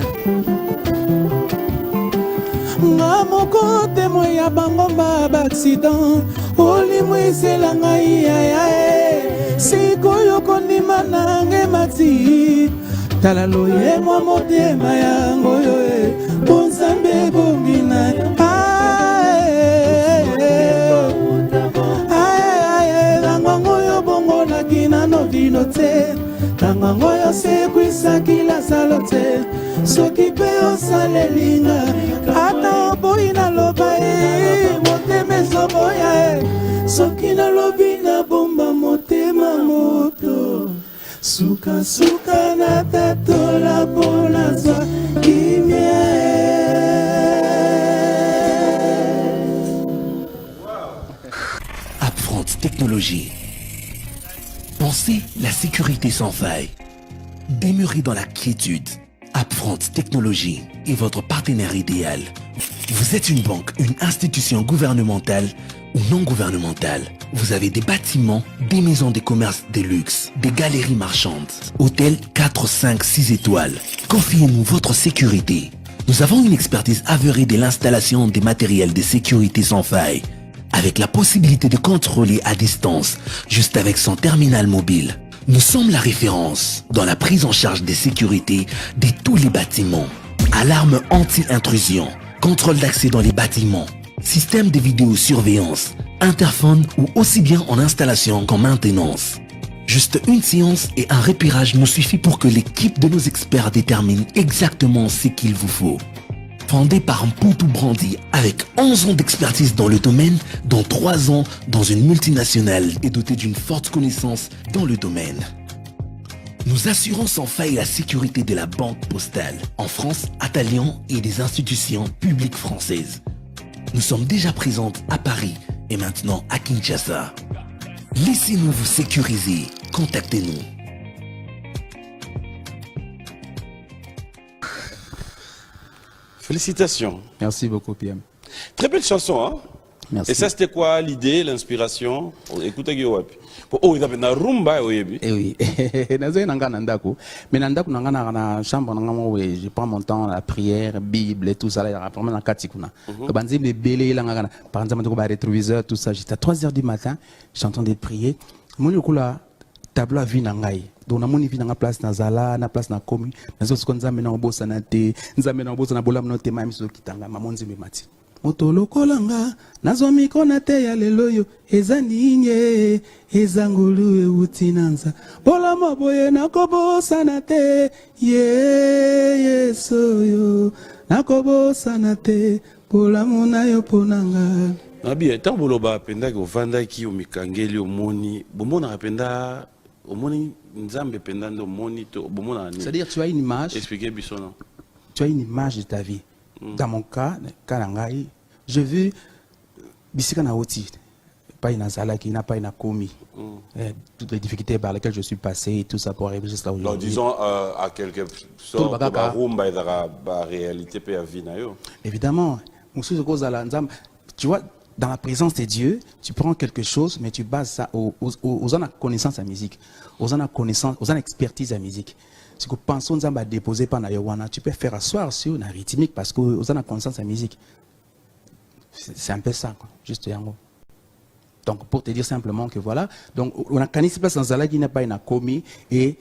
nga moko temo ya bangomba baccident olimwisela ngai yaya sikoyo kondima nange mati tala loye mwa motema yango yo bonzambe bomina ntango oyo sekwisaki lazalo te soki mpe osalelinga ata oboyi naloba ye motema ezoboya ye soki nalobi nabomba motema moto sukasuka na tatola mpo nazwa kimie. Upfront Technologie. Pensez la sécurité sans faille. Demeurez dans la quiétude. Upfront Technologie est votre partenaire idéal. Vous êtes une banque, une institution gouvernementale ou non gouvernementale. Vous avez des bâtiments, des maisons de commerce de luxe, des galeries marchandes, hôtels 4, 5, 6 étoiles. Confiez-nous votre sécurité. Nous avons une expertise avérée de l'installation des matériels de sécurité sans faille, avec la possibilité de contrôler à distance, juste avec son terminal mobile. Nous sommes la référence dans la prise en charge des sécurités de tous les bâtiments. Alarme anti-intrusion, contrôle d'accès dans les bâtiments, système de vidéosurveillance, interphone ou aussi bien en installation qu'en maintenance. Juste une séance et un repérage nous suffit pour que l'équipe de nos experts détermine exactement ce qu'il vous faut. Fondé par un Mpoutou Brandi avec 11 ans d'expertise dans le domaine, dont 3 ans dans une multinationale et doté d'une forte connaissance dans le domaine. Nous assurons sans faille la sécurité de la banque postale en France, à Talion et des institutions publiques françaises. Nous sommes déjà présents à Paris et maintenant à Kinshasa. Laissez-nous vous sécuriser. Contactez-nous. Félicitations. Merci beaucoup, PM. Très belle chanson, hein? Merci. Et ça, c'était quoi l'idée, l'inspiration? Écoutez, Guillaume. Oh, il avait une rumba, oui. Eh oui, nazo nanga nandako. Mais nandako nanga na chambre nanga mo je prends mon temps la prière, Bible et tout ça là, vraiment na katikuna. Quand banzi me belé là nanga par exemple ko ba rétroviseur tout ça, j'étais à 3h du matin, j'entendais prier. Mon lokula tableau à vie nangai. Donc na moni vie nanga place na zala, na place na komi. Nazo ko nzambe na obosa na te, nzambe na obosa na bolam no te ma miso kitanga mamonzi me mati. Moto lokolanga nazo mikona te ya lelo yo eza ninye eza ngulu euti nanza bola maboye nakobosana te yeso yo nakobosana te bola mona yo ponanga. Abi tant boloba penda ko vanda ki o mikangeli o moni bomona rapenda o moni nzambe penda ndo moni to bomona ni. C'est-à-dire tu as une image. Expliquez bisono. Tu as une image de ta vie. Dans mon cas, Karangai, je veux Bisika Naoti, pas une Azala qui n'a pas une Komi. Toutes les difficultés par lesquelles je suis passé et tout ça pour arriver jusqu'à aujourd'hui. Donc disons à quelque sorte la réalité peut avoir. Évidemment, tu vois, dans la présence de Dieu, tu prends quelque chose, mais tu bases ça aux connaissances à musique, aux connaissances, aux expertise à musique. Ce que pensons à déposer par Nayowana, tu peux faire asseoir sur une rythmique parce que vous avez connaissance à musique. C'est un peu ça, quoi. Juste yango. Donc pour te dire simplement que voilà, donc on a canissé place dans Zala qui n'a pas une commis et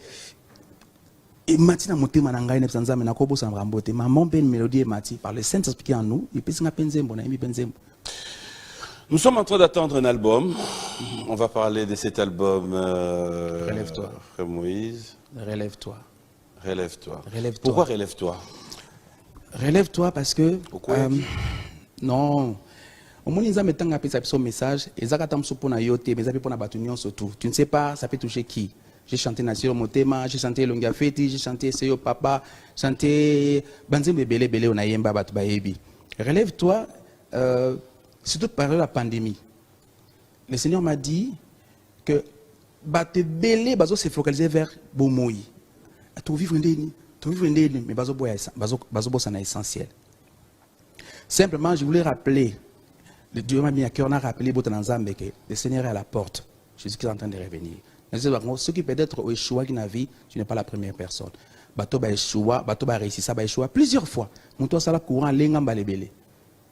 Matina monté mananga ne sanza mena kobo samrambote ma mon ben mélodie et mati par le Saint-Esprit en nous et puis singa penzembo na imi penzembo. Nous sommes en train d'attendre un album. On va parler de cet album. Relève-toi. Frère Moïse. Relève-toi. Relève-toi. Relève-toi. Pourquoi relève-toi? Relève-toi parce que pourquoi non. Au moins ils ont mis un message et ça quand on na yote mais ça peut na batunion surtout. Tu ne sais pas ça peut toucher qui. J'ai chanté Nasiro Motema, j'ai chanté Longa Feti, j'ai chanté Seyo Papa, chanté Banzembe Bele Bele Onayemba Batu Baebi. Relève-toi surtout par la pandémie. Le Seigneur m'a dit que Bate Bele bazo se focaliser vers Bomoi. Tu vivre mais bazo bossa na essentiel. Simplement, je voulais rappeler, le Dieu m'a mis à cœur, on a rappelé Botananzambe que le Seigneur est à la porte. Jésus-Christ est en train de revenir. Ceux qui peut-être au échoué qui n'a vie, tu n'es pas la première personne. Bato ba échoué, bato ba réussi, ça ba échoué plusieurs fois. Mon toi ça la courant, l'engamba les belé.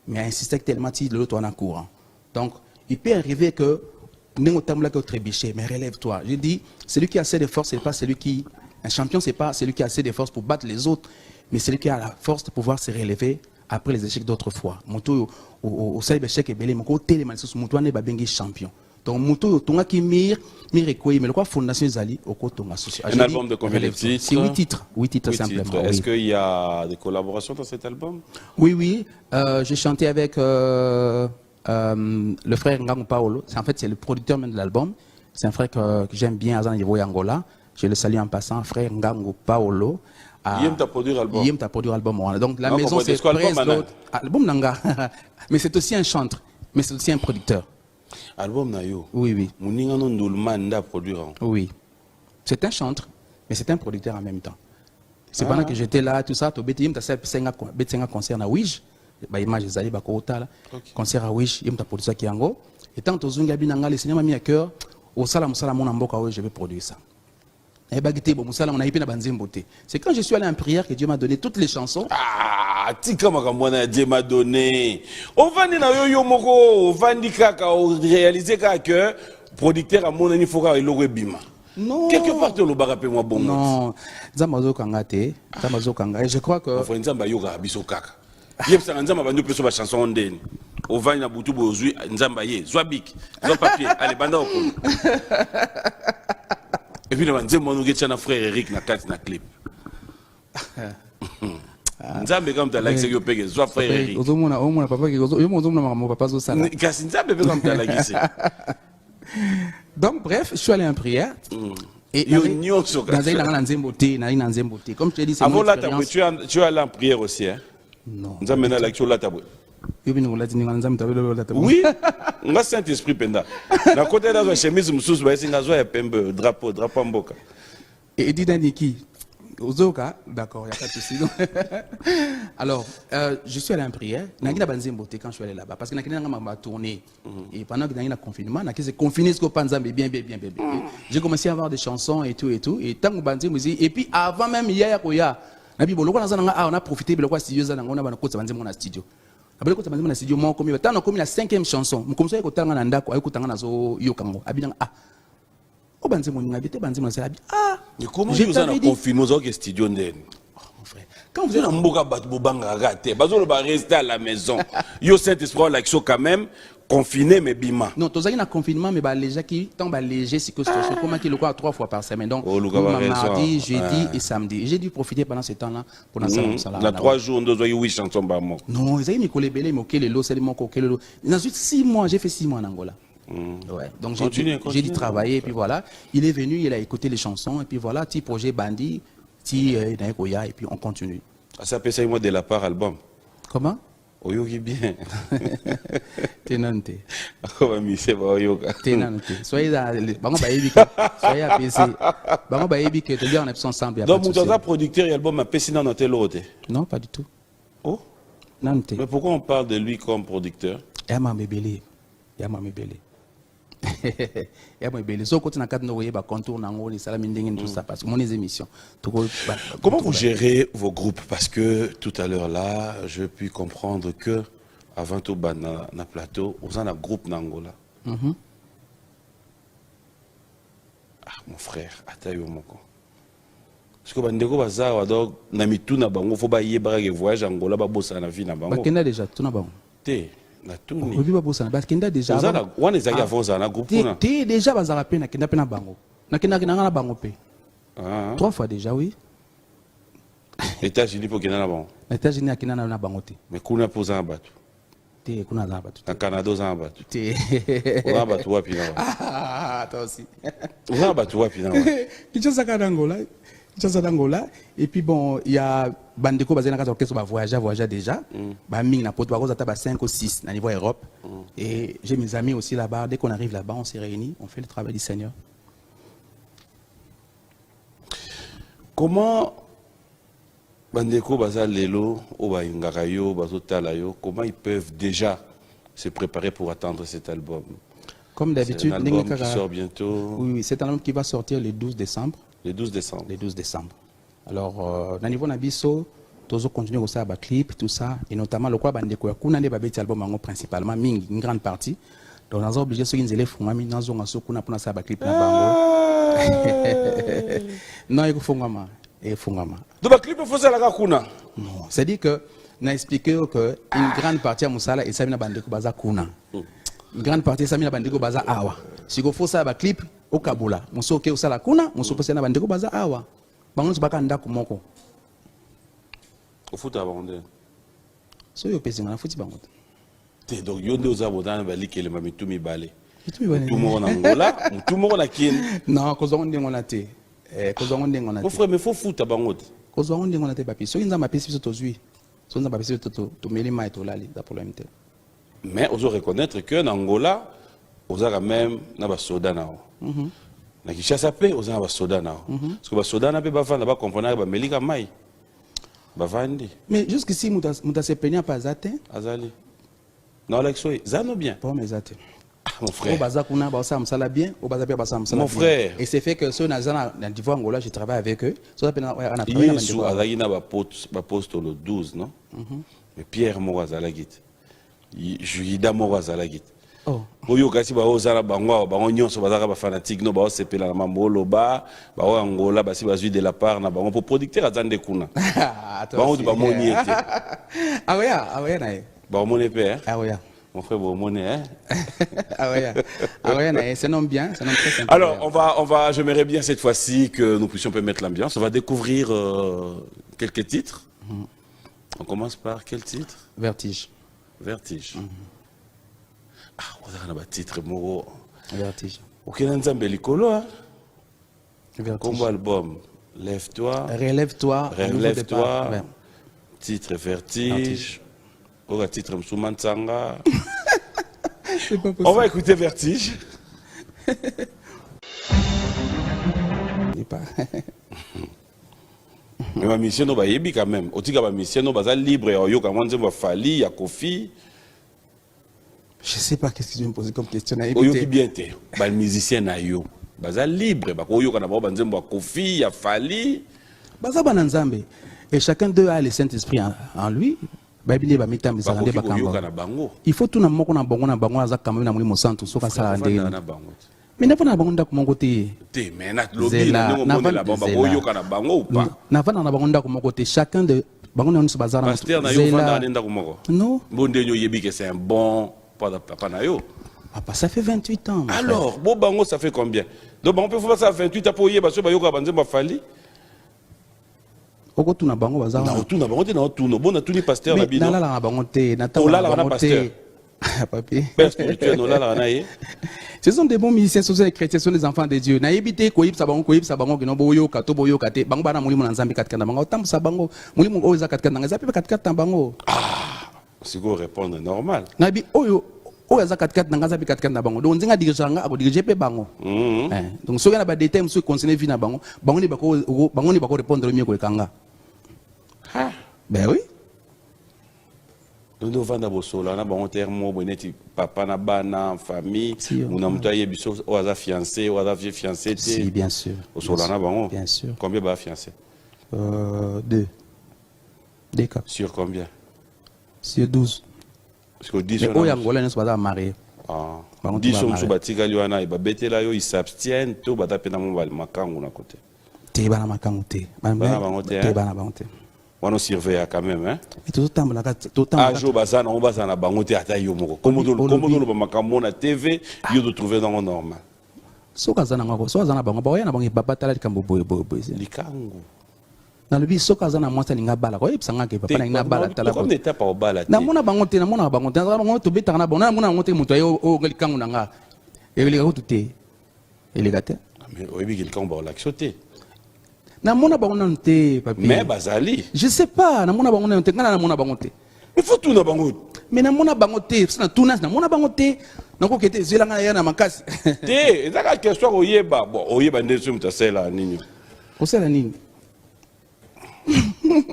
Mais insisté tellement si l'autre en a courant. Donc, il peut arriver que n'engo tamla que trébucher, mais relève-toi. Je dis, celui qui a assez de force, c'est pas celui qui un champion, c'est pas celui qui a assez de force pour battre les autres, mais celui qui a la force de pouvoir se relever après les échecs d'autres fois. Mon tour au seul échec est belé, mon côté les malicieux, mon tour n'est pas bengi champion. donc moto tonga ki mir ekoi mais le quoi fondation ezali okotonga un album de combien de titres? C'est 8 titres simplement. Est-ce qu'il y a des collaborations dans cet album? Oui, j'ai chanté avec le frère Ngango Paolo. En fait, c'est le producteur même de l'album. C'est un frère que j'aime bien, Azan Yevoy Angola. Je le salue en passant, frère Ngango Paolo. Il aime ta produire l'album. Il aime ta produire l'album. Donc la maison, c'est l'album Nanga. Mais c'est aussi un chanteur, mais c'est aussi un producteur. Album Nayo. Oui. Mouninga non Ndulmanda produire. Oui. C'est un chanteur, mais c'est un producteur en même temps. C'est pendant que j'étais là, tout ça, tu as un concert à Ouij, image des Ali Bakota, concert à Ouij, il y a un producteur qui est en gros. Et tant que Zunga Binanga, le Seigneur m'a mis à cœur, au Salam Salamon en Boka, je vais produire ça. Et Bagité, bon, Salam, on a épé dans beauté. C'est quand je suis allé en prière que Dieu m'a donné toutes les chansons. Ah, tika makamwana Dieu m'a donné. On va na yo moko, on va kaka, réaliser que producteur à mon anifoka et logo bima. Non. Quelque part, tu l'as moi bon. Non. Zamazo Kangate, Zamazo Kanga. Je crois que. Enfin, Nzamba yoga biso kaka. Yep, ça Nzamba bandu peso ba chanson ondeni. On va na butu bozui Nzamba ye, zwa bik, zwa papier, allez banda okolo. Et puis le Nzamba nous getcha na frère Eric na carte na clip. Nzamba comme ta like c'est yo pege, zwa frère Eric. Ozomona papa ki ozomona mon papa zo sala. Kasi Nzamba comme ta like c'est. Donc, bref, je suis allé en prière. Et comme je te dis, c'est mon expérience. Tu es allé en prière aussi, hein? Non. Nous avons la lecture là. Oui, on a Saint-Esprit penda. Na côté de la chemise, moussous, c'est un pembe, drapeau mboka. Et dit Daniki, Ozoka, d'accord, il n'y a pas de souci. Alors, je suis allé en prière. Quand je suis allé là-bas, parce que je tourné. Et pendant que le confinement, j'ai confiné ce que je bien. J'ai commencé à avoir des chansons et tout. Et tant que et puis avant même hier, on a profité de la studio. On a studio. Après, quand on a studio, on a la 5e chanson. On a commencé à écouter oh ben c'est mon habité, ben c'est mon salaire. Ah, comment vous avez confiné aux autres studios n'en? Mon frère, quand vous êtes en boka batbobanga raté, bazolo ba rester à la maison. Yo Saint-Esprit l'action quand même confiné mais bima. Non, tous en confinement mais bah léger qui tant bah léger c'est que comment qu'il le croit 3 fois par semaine. Donc mardi, jeudi et samedi. J'ai dû profiter pendant ce temps-là pour dans ça. Dans 3 jours on doit 8 chansons par mois. Non, ils avaient mis collé belé, mais le lot, c'est le mot coquet le lot. Ensuite 6 mois, j'ai fait 6 mois en Angola. Ouais. Donc j'ai dû travailler et puis voilà. Il est venu, il a écouté les chansons et puis voilà, petit projet Bandi, petit Naïkoya et puis on continue. Ça peut être moi de la part album. Comment? Oyogi bien. Tenante. Tenante. Soyez apaisés. Bango baebi que te dire on est ensemble. Donc mon producteur et album a pesé dans notre l'autre. Non, pas du tout. Oh. Nante. Mais pourquoi on parle de lui comme producteur? Yama mebele. Comment vous gérez vos groupes? Parce que tout à l'heure là, je puis comprendre que avant tout na plateau, vous avez un groupe n'Angola. Ah mon frère, atayo moko. Parce que bandeko baza donc na mitu na bango faut ba yeba ke voyage Angola ba bossa na vie na bango. Bakenda déjà tout na bango. Te na tuni. Obi ba bossa na bakenda déjà. Wana ezaki avant ça na groupe kuna. Te déjà bazala pe na kenda pe na bango. Na kenda na bango pe. 3 fois déjà oui. États-Unis pour kenda na bango. États-Unis akina na bango te. Mais kuna poza na batu. Te kuna na batu. Na Canada za na batu. Te. Kuna batu wapi na. Ah, toi aussi. Kuna batu wapi na. Kinshasa ka d'Angola. Kinshasa d'Angola et puis bon, il y a bandeko bazena ka orchestre ba voyager déjà. Ba ming na poto ba cause ata 5 ou 6 na niveau Europe. Et j'ai mes amis aussi là-bas. Dès qu'on arrive là-bas, on s'est réunis, on fait le travail du Seigneur. Comment bandeko baza lelo o ba ingaka yo bazotala yo, comment ils peuvent déjà se préparer pour attendre cet album? Comme d'habitude, l'album qui sort bientôt. Oui, c'est un album qui va sortir le 12 décembre. Le 12 décembre. Le 12 décembre. Alors, au niveau Nabiso, tous continuer aussi à clip, tout ça, et notamment le quoi bandeko ya kuna ne babeti album principalement une grande partie. Donc, nous sommes obligés de se faire fumami dans un asso kuna pour ça clip na bango. Non, il faut fumama. Et fumama. Donc, le clip faut ça la kuna. Non, c'est dit que n'a expliqué que une grande partie à Moussala et ça vient bandeko baza kuna. une grande partie ça mina bandeko baza awa siko faut ça ba clip au kabula moso ke osala kuna moso pesa na bandeko baza awa bango baka ndako moko au foot abandonné so yo pesi na futi bango te donc yo ndio za bodana ba likele ma mitumi bale Mitumi bale. tout mo na ngola tout mo na kin non ko zongo ndingo na te kozwa ndengo na mon frère mais faut foot abango te kozwa ndengo na te papi so inza mapesi biso tozwi so inza mapesi to meli mai to lali da problème te mais on doit reconnaître que en Angola on a quand même na ba soda nao na Kinshasa pe on a ba soda nao parce que ba soda na pe ba vanda ba comprendre ba melika mai ba vandi mais jusqu'ici muta se peigna pas zate azali non Alexo zano bien pas mes zate mon frère. Bien, mon frère. Et c'est fait que ceux dans d'Ivoire Angola, je travaille avec eux. Yesu azalina ba poste le 12 non? Mais Pierre Morazalagit. Juida Morazalagit. Oh. Oyo kasi ba ozala bango bango nyonso bazaka ba fanatique no ba osepela na mambolo ba Angola ba si bazui de la part na bango pour producteur azande kuna. Bango ba moni été. Ah ouais nae. Ba moni pe. Ah ouais. Mon frère Bomone, hein? Ah ouais, c'est non bien, c'est non très simple. Alors, j'aimerais bien cette fois-ci que nous puissions permettre l'ambiance. On va découvrir quelques titres. On commence par quel titre? Vertige. Vertige. Ah, on a un titre, Moro. Vertige. Ok, on a un belicolo, hein? Vertige. Combo album. Lève-toi. Relève-toi. Relève-toi. Ouais. Titre Vertige. Au titre Msouman Tsanga. On va écouter Vertige. Mais ma mission no ba yebi quand même. Otika ma mission no baza libre yo ka mwanze ba fali ya Kofi. Je sais pas qu'est-ce que tu me poses comme question. Oyo ki bien te. Ba musicien na yo. Baza libre ba ko yo kana ba banze ba Kofi ya fali. Baza bana nzambe. Et chacun d'eux a le Saint-Esprit en lui. Il faut tout na moko na bango aza kamwe na mulimo santo soka sala ndenge. Mais na vana bango ndako moko te. Te mais na lobby na ngo la bamba boyo kana bango ou pas. Na vana na bango ndako moko te chacun de bango na bazara. Pasteur na yo vanda na ndako moko. Non. Bonde yo yebi que c'est un bon papa na yo. Papa ça fait 28 ans. Alors, bon bango ça fait combien? Donc on peut faire ça 28 ans pour yeba so ba yo ka banze ba fali. Oko tuna bango bazara. Na tuna bango te na tuna bona tuni pasteur na bino. Na la na bango te na ta. Ola na pasteur. Papi. Père spirituel no la na ye. Ce sont des bons musiciens, ce sont des chrétiens, ce sont des enfants de Dieu. Na yebite ko yipsa bango kino boyo kato boyo kate bango bana mulimo na nzambe katika na bango tambusa bango mulimo oza katika na nzape katika bango. Ah, c'est quoi répondre normal. Na bi oyo oza katika na nzape katika na bango. Donc nzinga diriganga ako diriger pe bango. Donc so yana ba détail monsieur continuer vie na bango, bango ni bako répondre mieux ko kanga. Ah, ben oui. Nous devons d'abord sola na bon terme boneti papa na bana famille on a mutaye biso ou aza fiancé ou aza vieux fiancé. Si bien sûr. Au sola na bango. Bien sûr. Combien ba fiancé? 2 cas. Sur combien? Sur 12. Parce que 10 on a Angola ne sont pas mariés. Ah. 10 sont sous batika liwana ba betela yo ils s'abstiennent tout ba tapena mo ba makangu na côté. Te bana makangu te. Bana bango te. On surveille quand même, hein? Et tout le temps, Ajo bazana, on bazana bangote ata yomoko. Comme nous le makambo na TV, yo de trouver dans le normal. So kazana ngako, so kazana bango, ba yana bango papa tala likambo boy. Likangu. Na lobi so kazana mwasa linga bala, ko yebsanga ke papa na linga bala tala. Comme n'était pas au bala. Na mona bangote, na mona bangote, na bango to beta na bango, na mona bangote muto yo o likangu na nga. E likangu tuté. E ligate. Mais oyebi likangu ba la xoté. Na mona bango na nte papi. Mais bazali. Je sais pas, na mona bango na nte, ngana na mona bango te. Il faut tout na bango. Mais na mona bango te, na tuna na mona bango te. Na ko kete zela ngana ya na makasi. Te, ezaka question oyeba. Bon, oyeba ndeso mutasela nini. Osela nini?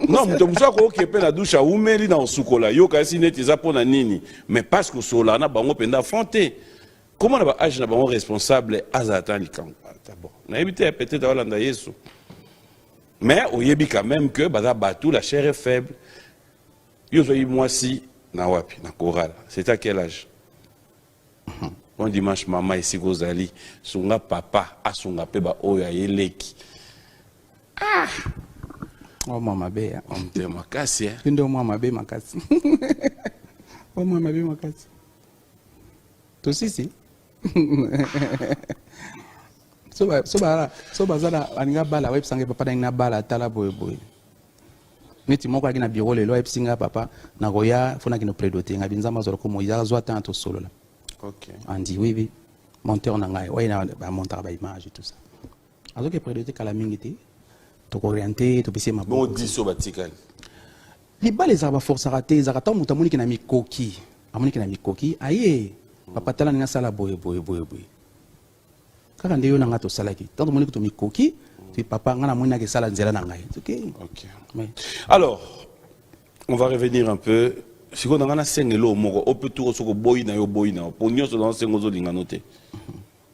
Non, mutomusa ko okepe na douche umeli na osukola. Yo kasi neti za pona nini. Mais parce que sola na bango penda affronter. Comment na ba age na bango responsable azatan likango. Bon, na éviter peut-être Olanda Yesu. Mais on y quand même que Batou, la chair est faible. Moi si na wapi na chorale. C'est à quel âge? Un dimanche maman ici Gozali, songa papa a songa peba oya yeleki. Ah. Oh mama be. On te makasi. Ndio mama be makasi. Oh mama be makasi. tosisi so bazala aninga bala websanga papa na ina bala tala boye boye neti moko akina bureau lelo epsinga papa na roya fona kino prédoter nga binzama zolo ko moïse zo atteint to solo là. OK. Andi oui monteur na ngai ouais na ba monter ba image et tout ça azo ke prédoter kala mingiti to orienter to pese mabo Bon diso batikali les balles les arba force raté zakata mutamuni kina mikoki amuni kina mikoki aye papa tala nga sala boye kaka ndeyo nanga to salaki tant moni ko to mikoki puis papa ngana moni ke sala nzela na ngai OK. Oui. Alors on va revenir un peu siko nanga na sengelo moko opetu soko boy na pour nyonso dans sengo zo linga noté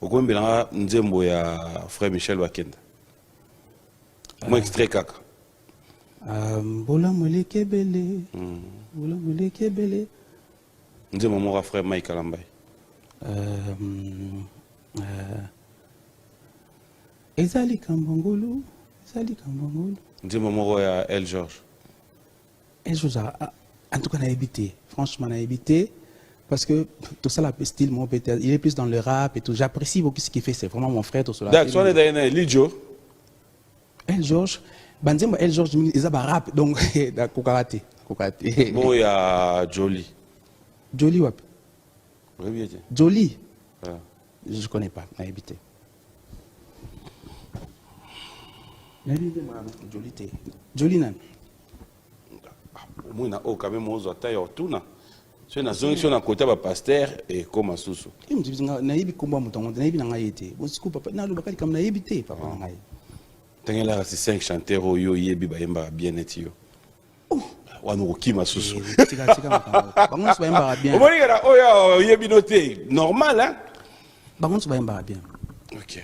okombela nzembo ya frère Michel Bakenda mo extrait kaka bola molekebele nzembo moko frère Mike Kalambay ezali kambongolo nzembo moko ya El George en tout cas na évité franchement na évité parce que tout ça la style mon peut-être il est plus dans le rap et tout j'apprécie beaucoup ce qu'il fait c'est vraiment mon frère tout cela d'accord soit les d'ailleurs Lidjo El George banzembo El George ils a rap donc da kokate bon ya Jolie wap oui bien Jolie je connais pas na évité Jolie nan moi na o quand même ozo ata ya tuna so na zongi so na kota ba pasteur et comme susu na yebi komba mutongo na yebi na ngai ete bosiku papa na lo bakali comme na yebi te papa na ngai tengela si 5 chanteurs oyo yebi ba yemba bien eti yo wanu okima susu tika bango so ba yemba bien omoni gara oyo yebi noté normal hein bango so ba yemba bien OK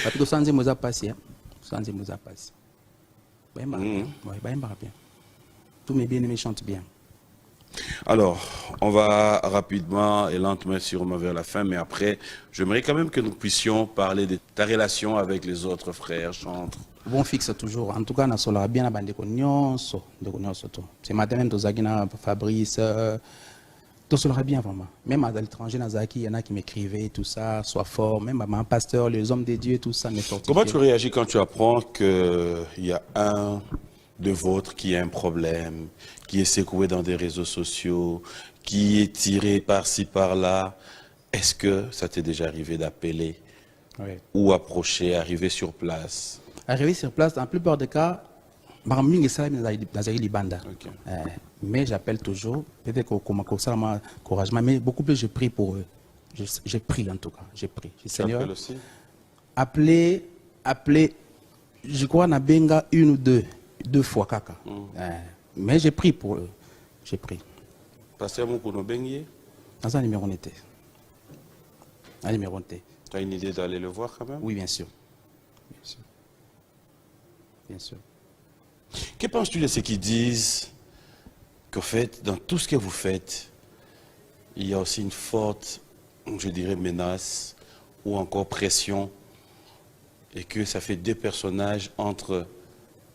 papi to sanze moza passe hein sanze moza passe ba yemba bien tous mes bien-aimés chantent bien. Alors, on va rapidement et lentement sûrement vers la fin, mais après, j'aimerais quand même que nous puissions parler de ta relation avec les autres frères chantres. Bon fixe toujours. En tout cas, na sola bien na bande ko nyonso, to. Ce matin même tozaki na Fabrice, to sola bien vraiment. Même à l'étranger na Zaki, il y en a qui m'écrivaient tout ça, sois fort, même ma pasteur, les hommes de Dieu, tout ça me fortifie. Comment tu réagis quand tu apprends que il y a un de vôtres qui a un problème, qui est secoué dans des réseaux sociaux, qui est tiré par-ci, par-là? Est-ce que ça t'est déjà arrivé d'appeler ou approcher, arriver sur place? Arriver sur place, dans la plupart des cas, mais j'appelle toujours, peut-être que ça m'a encouragement, mais beaucoup plus je prie pour eux. Je prie en tout cas, je prie. Seigneur, aussi? Appeler, je crois, na benga une ou deux fois kaka. Mais j'ai pris pour eux. J'ai pris. Pasteur Moukono Bengue? Dans un numéro n'était. Un numéro n'était. Tu as une idée d'aller le voir quand même? Oui, bien sûr. Bien sûr. Bien sûr. Que penses-tu de ceux qui disent qu'en fait, dans tout ce que vous faites, il y a aussi une forte, je dirais, menace ou encore pression et que ça fait deux personnages entre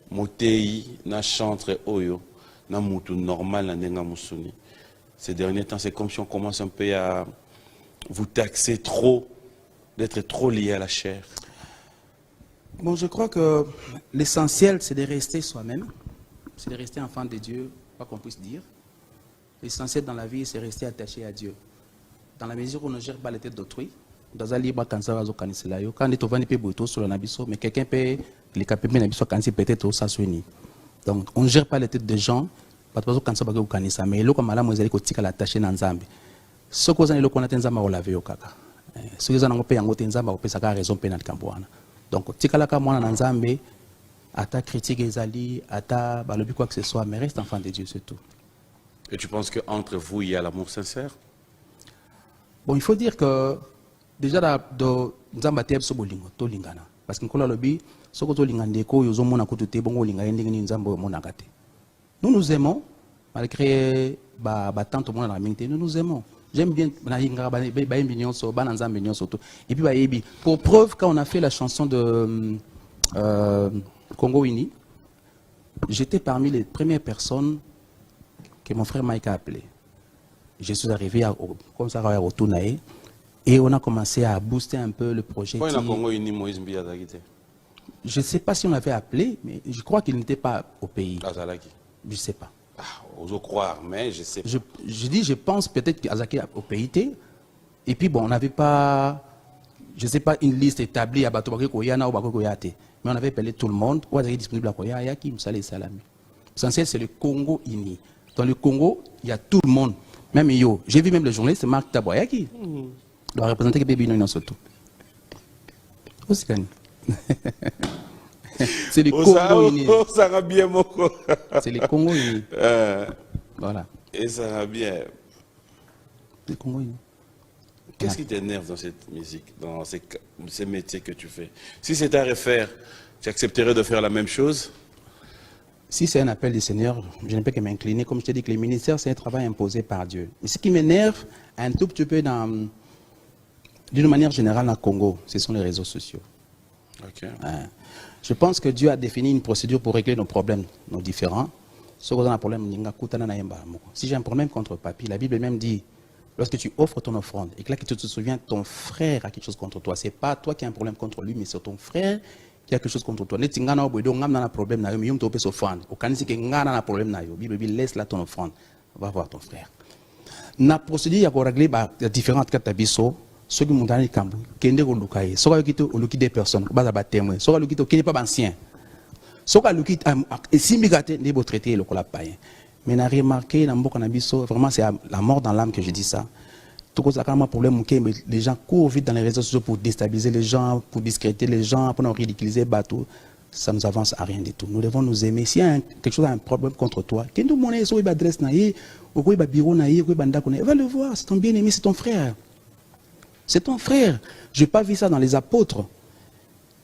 Motei, na chantre Oyo, na mutu normal, na nenga musuni. Ces derniers temps, c'est comme si on commence un peu à vous taxer trop, d'être trop lié à la chair. Bon, je crois que l'essentiel, c'est de rester soi-même, c'est de rester enfant de Dieu, quoi qu'on puisse dire. L'essentiel dans la vie, c'est rester attaché à Dieu. Dans la mesure où on ne gère pas les têtes d'autrui, dans un libre quand ça va quand on peut sur l'abisso, mais quelqu'un peut les capables d'abisso quand c'est peut-être ça soigné. Donc on ne gère pas les têtes des gens, pas de quand ça va au mais le comme madame vous allez côté la tâche dans Zambie. Ce que vous allez le connaître en Zambie au laver au kaka. Ce que vous allez payer en côté en Zambie au pesa raison pénale camboana. Donc tika la kamwana dans Zambie, ata critique ezali, ata balobi quoi que ce soit, mais reste enfant de Dieu c'est tout. Et tu penses qu'entre vous, il y a l'amour sincère? Bon, il faut dire que déjà dans Nzamba te so bolingo to lingana parce que nkola lobi soko to lingande ko yo zomona ko te bongo linga ndenge ni Nzamba mona kate. Nous aimons malgré ba tante mona na mingte nous aimons. J'aime bien na hinga ba yembi nyonso ba Nzamba nyonso to. Et puis ba yebi pour preuve quand on a fait la chanson de Congo Wini, j'étais parmi les premières personnes que mon frère Mike a appelé. Je suis arrivé comme ça au Tounaé. Et on a commencé à booster un peu le projet. Pourquoi il y a Congo uni Moïse Mbia Zagite? Je ne sais pas si on avait appelé, mais je crois qu'il n'était pas au pays. Azalaki. Je ne sais pas. Ah, ose croire, mais je sais pas. Je pense peut-être qu'Azaki au pays. Et puis bon, on n'avait pas, je ne sais pas, une liste établie à Batobake Koyana ou Bako Koyate. Mais on avait appelé tout le monde. Ou Azaki disponible à Koya, Yaki, Moussale Salami. L'essentiel, c'est le Congo uni. Dans le Congo, il y a tout le monde. Même yo. J'ai vu même le journaliste Marc Taboyaki. Il doit représenter que Bébé non surtout. C'est le Congo uni. Ça va bien, Moko. C'est le Congo uni. Voilà. Et ça va bien. Le Congo uni. Qu'est-ce qui t'énerve dans cette musique, dans ces métiers que tu fais? Si c'était à refaire, tu accepterais de faire la même chose? Si c'est un appel du Seigneur, je ne peux que m'incliner. Comme je t'ai dit que les ministères, c'est un travail imposé par Dieu. Mais ce qui m'énerve un tout petit peu d'une manière générale dans le Congo, ce sont les réseaux sociaux. Okay. Je pense que Dieu a défini une procédure pour régler nos problèmes, nos différends. Si j'ai un problème contre papi, la Bible même dit, lorsque tu offres ton offrande, et que là que tu te souviens, ton frère a quelque chose contre toi. Ce n'est pas toi qui as un problème contre lui, mais c'est ton frère qui a quelque chose contre toi. Si tu as un problème, laisse là ton offrande. Va voir ton frère. La procédure, il y a régler différentes catégories. Ceux qui m'ont donné le camp, qui ne sont pas des personnes, qui sont témoins, qui ne sont pas anciens. Ceux qui sont traité le païen. Mais on a remarqué, vraiment c'est la mort dans l'âme que je dis ça. Tout ça, quand problème, les gens courent vite dans les réseaux sociaux pour déstabiliser les gens, pour discréditer les gens, pour nous ridiculiser, bateau. Ça ne nous avance à rien du tout. Nous devons nous aimer. S'il y a quelque chose, un problème contre toi, va le voir, c'est ton bien-aimé, c'est ton frère. C'est ton frère. Je n'ai pas vu ça dans les apôtres.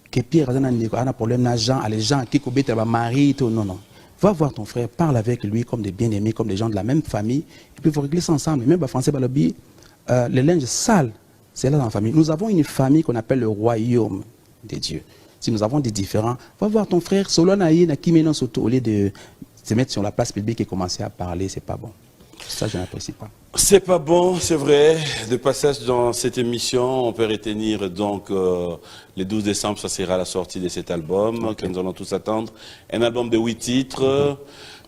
Que Pierre a un problème, les gens qui coupent leur mari, non, non. Va voir ton frère, parle avec lui comme des bien-aimés, comme des gens de la même famille, et puis vous réglez ça ensemble. Même en français, le linge sale, c'est là dans la famille. Nous avons une famille qu'on appelle le royaume de Dieu. Si nous avons des différends, va voir ton frère, au lieu de se mettre sur la place publique et commencer à parler, c'est pas bon. Ça, je n'apprécie pas. C'est pas bon, c'est vrai. De passage dans cette émission, on peut retenir donc le 12 décembre, ça sera la sortie de cet album que nous allons tous attendre. Un album de 8 titres.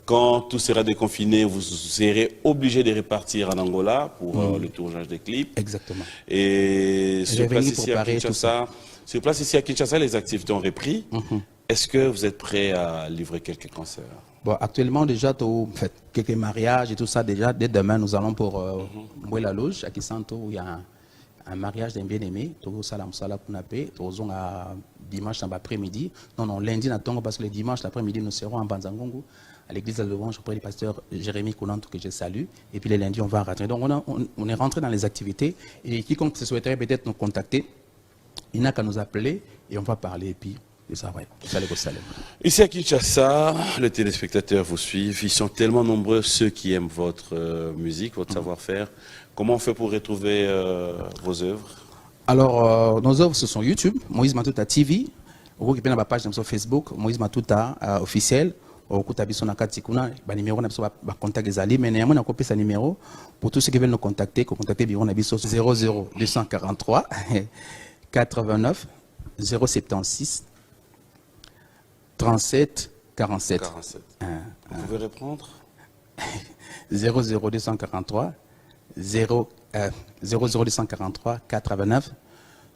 Quand tout sera déconfiné, vous serez obligé de repartir en Angola pour le tournage des clips. Exactement. Et sur place ici à Kinshasa, les activités ont repris. Est-ce que vous êtes prêt à livrer quelques concerts? Bon, actuellement, déjà, quelques mariages et tout ça, déjà, dès demain, nous allons pour la Loge, à Kisanto, où il y a un mariage d'un bien-aimé, dimanche après-midi. Non, lundi, parce que le dimanche l'après-midi, nous serons en Banzangongo, à l'église de Louange, auprès du pasteur Jérémy Kounantou, que je salue. Et puis le lundi, on va rentrer. Donc, on est rentré dans les activités. Et quiconque se souhaiterait peut-être nous contacter, il n'a qu'à nous appeler et on va parler. Et puis, ça, ouais. Ici à Kinshasa, les téléspectateurs vous suivent. Ils sont tellement nombreux, ceux qui aiment votre musique, votre savoir-faire. Comment on fait pour retrouver vos œuvres? Alors, nos œuvres, ce sont YouTube, Moïse Matuta TV. Au qui la page sur Facebook, Moïse Matuta officiel. Au coup de numéro, contact les alliés, mais néanmoins, on a copié ce numéro. Pour tous ceux qui veulent nous contacter, contactez Biron Nabiso 00 243 89 076 37 47. Vous pouvez répondre? 00243 00243 89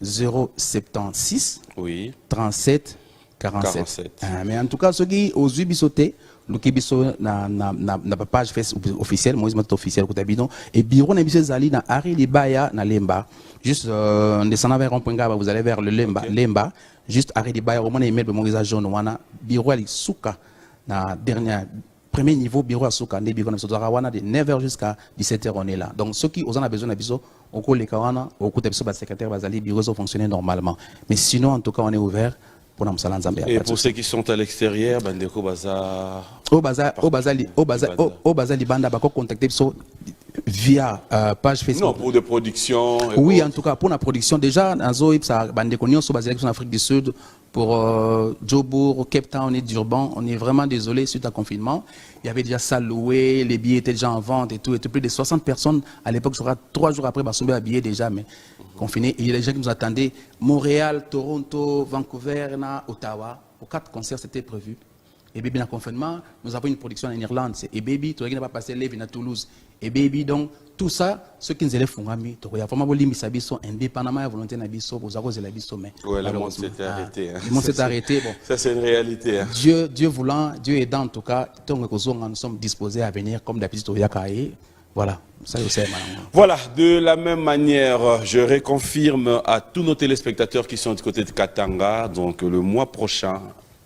076 oui. 37 47. Mais en tout cas, ceux qui ont sauté, na page Facebook officielle, Moïse Matuta officiel, et Biro Nabiso Zali na Ari Libaya na Lemba. Juste en descendant vers Rompunga, vous allez vers le Lemba. Juste Ari Libaya, au moins email de Moïse Jaune Wana, Biro Ali Souka, na dernier premier niveau, Biro à Souka, de Biro Nabiso de 9h jusqu'à 17h, on est là. Donc ceux qui ont besoin d'Abiso, au cours les Kawana, au cours de secrétaire Bazali, Biro sont fonctionner normalement. Mais sinon, en tout cas, on est ouvert. Et pour ceux qui sont à l'extérieur, Bandeko Baza. Au Baza Libanda, contacter via page Facebook. Non, pour des productions. Oui, en tout cas, pour la production, déjà, Bandeko Nyonso, basé en Afrique du Sud, pour Jobourg, Cape Town et Durban. On est vraiment désolé suite à confinement. Il y avait déjà ça loué, les billets étaient déjà en vente et tout. Et plus de 60 personnes à l'époque, 3 jours après, sont à billets déjà, mais confinés. Et il y a des gens qui nous attendaient. Montréal, Toronto, Vancouver, Ottawa. Aux 4 concerts, c'était prévu. Et Baby, dans le confinement, nous avons une production en Irlande. Et Baby, tu n'a pas passé Levin à Toulouse. Et Baby, donc, tout ça, ceux qui nous élèvent font rami. Il y a vraiment des gens indépendamment de la volonté de l'Abisso, aux arroses de l'Abisso. Oui, le monde s'est arrêté. Le monde s'est arrêté. Bon. Ça, c'est une réalité. Hein. Dieu voulant, Dieu aidant, en tout cas, nous sommes disposés à venir comme d'habitude au Yakaï. Voilà, ça je sais maintenant. Voilà, de la même manière, je réconfirme à tous nos téléspectateurs qui sont du côté de Katanga, donc le mois prochain,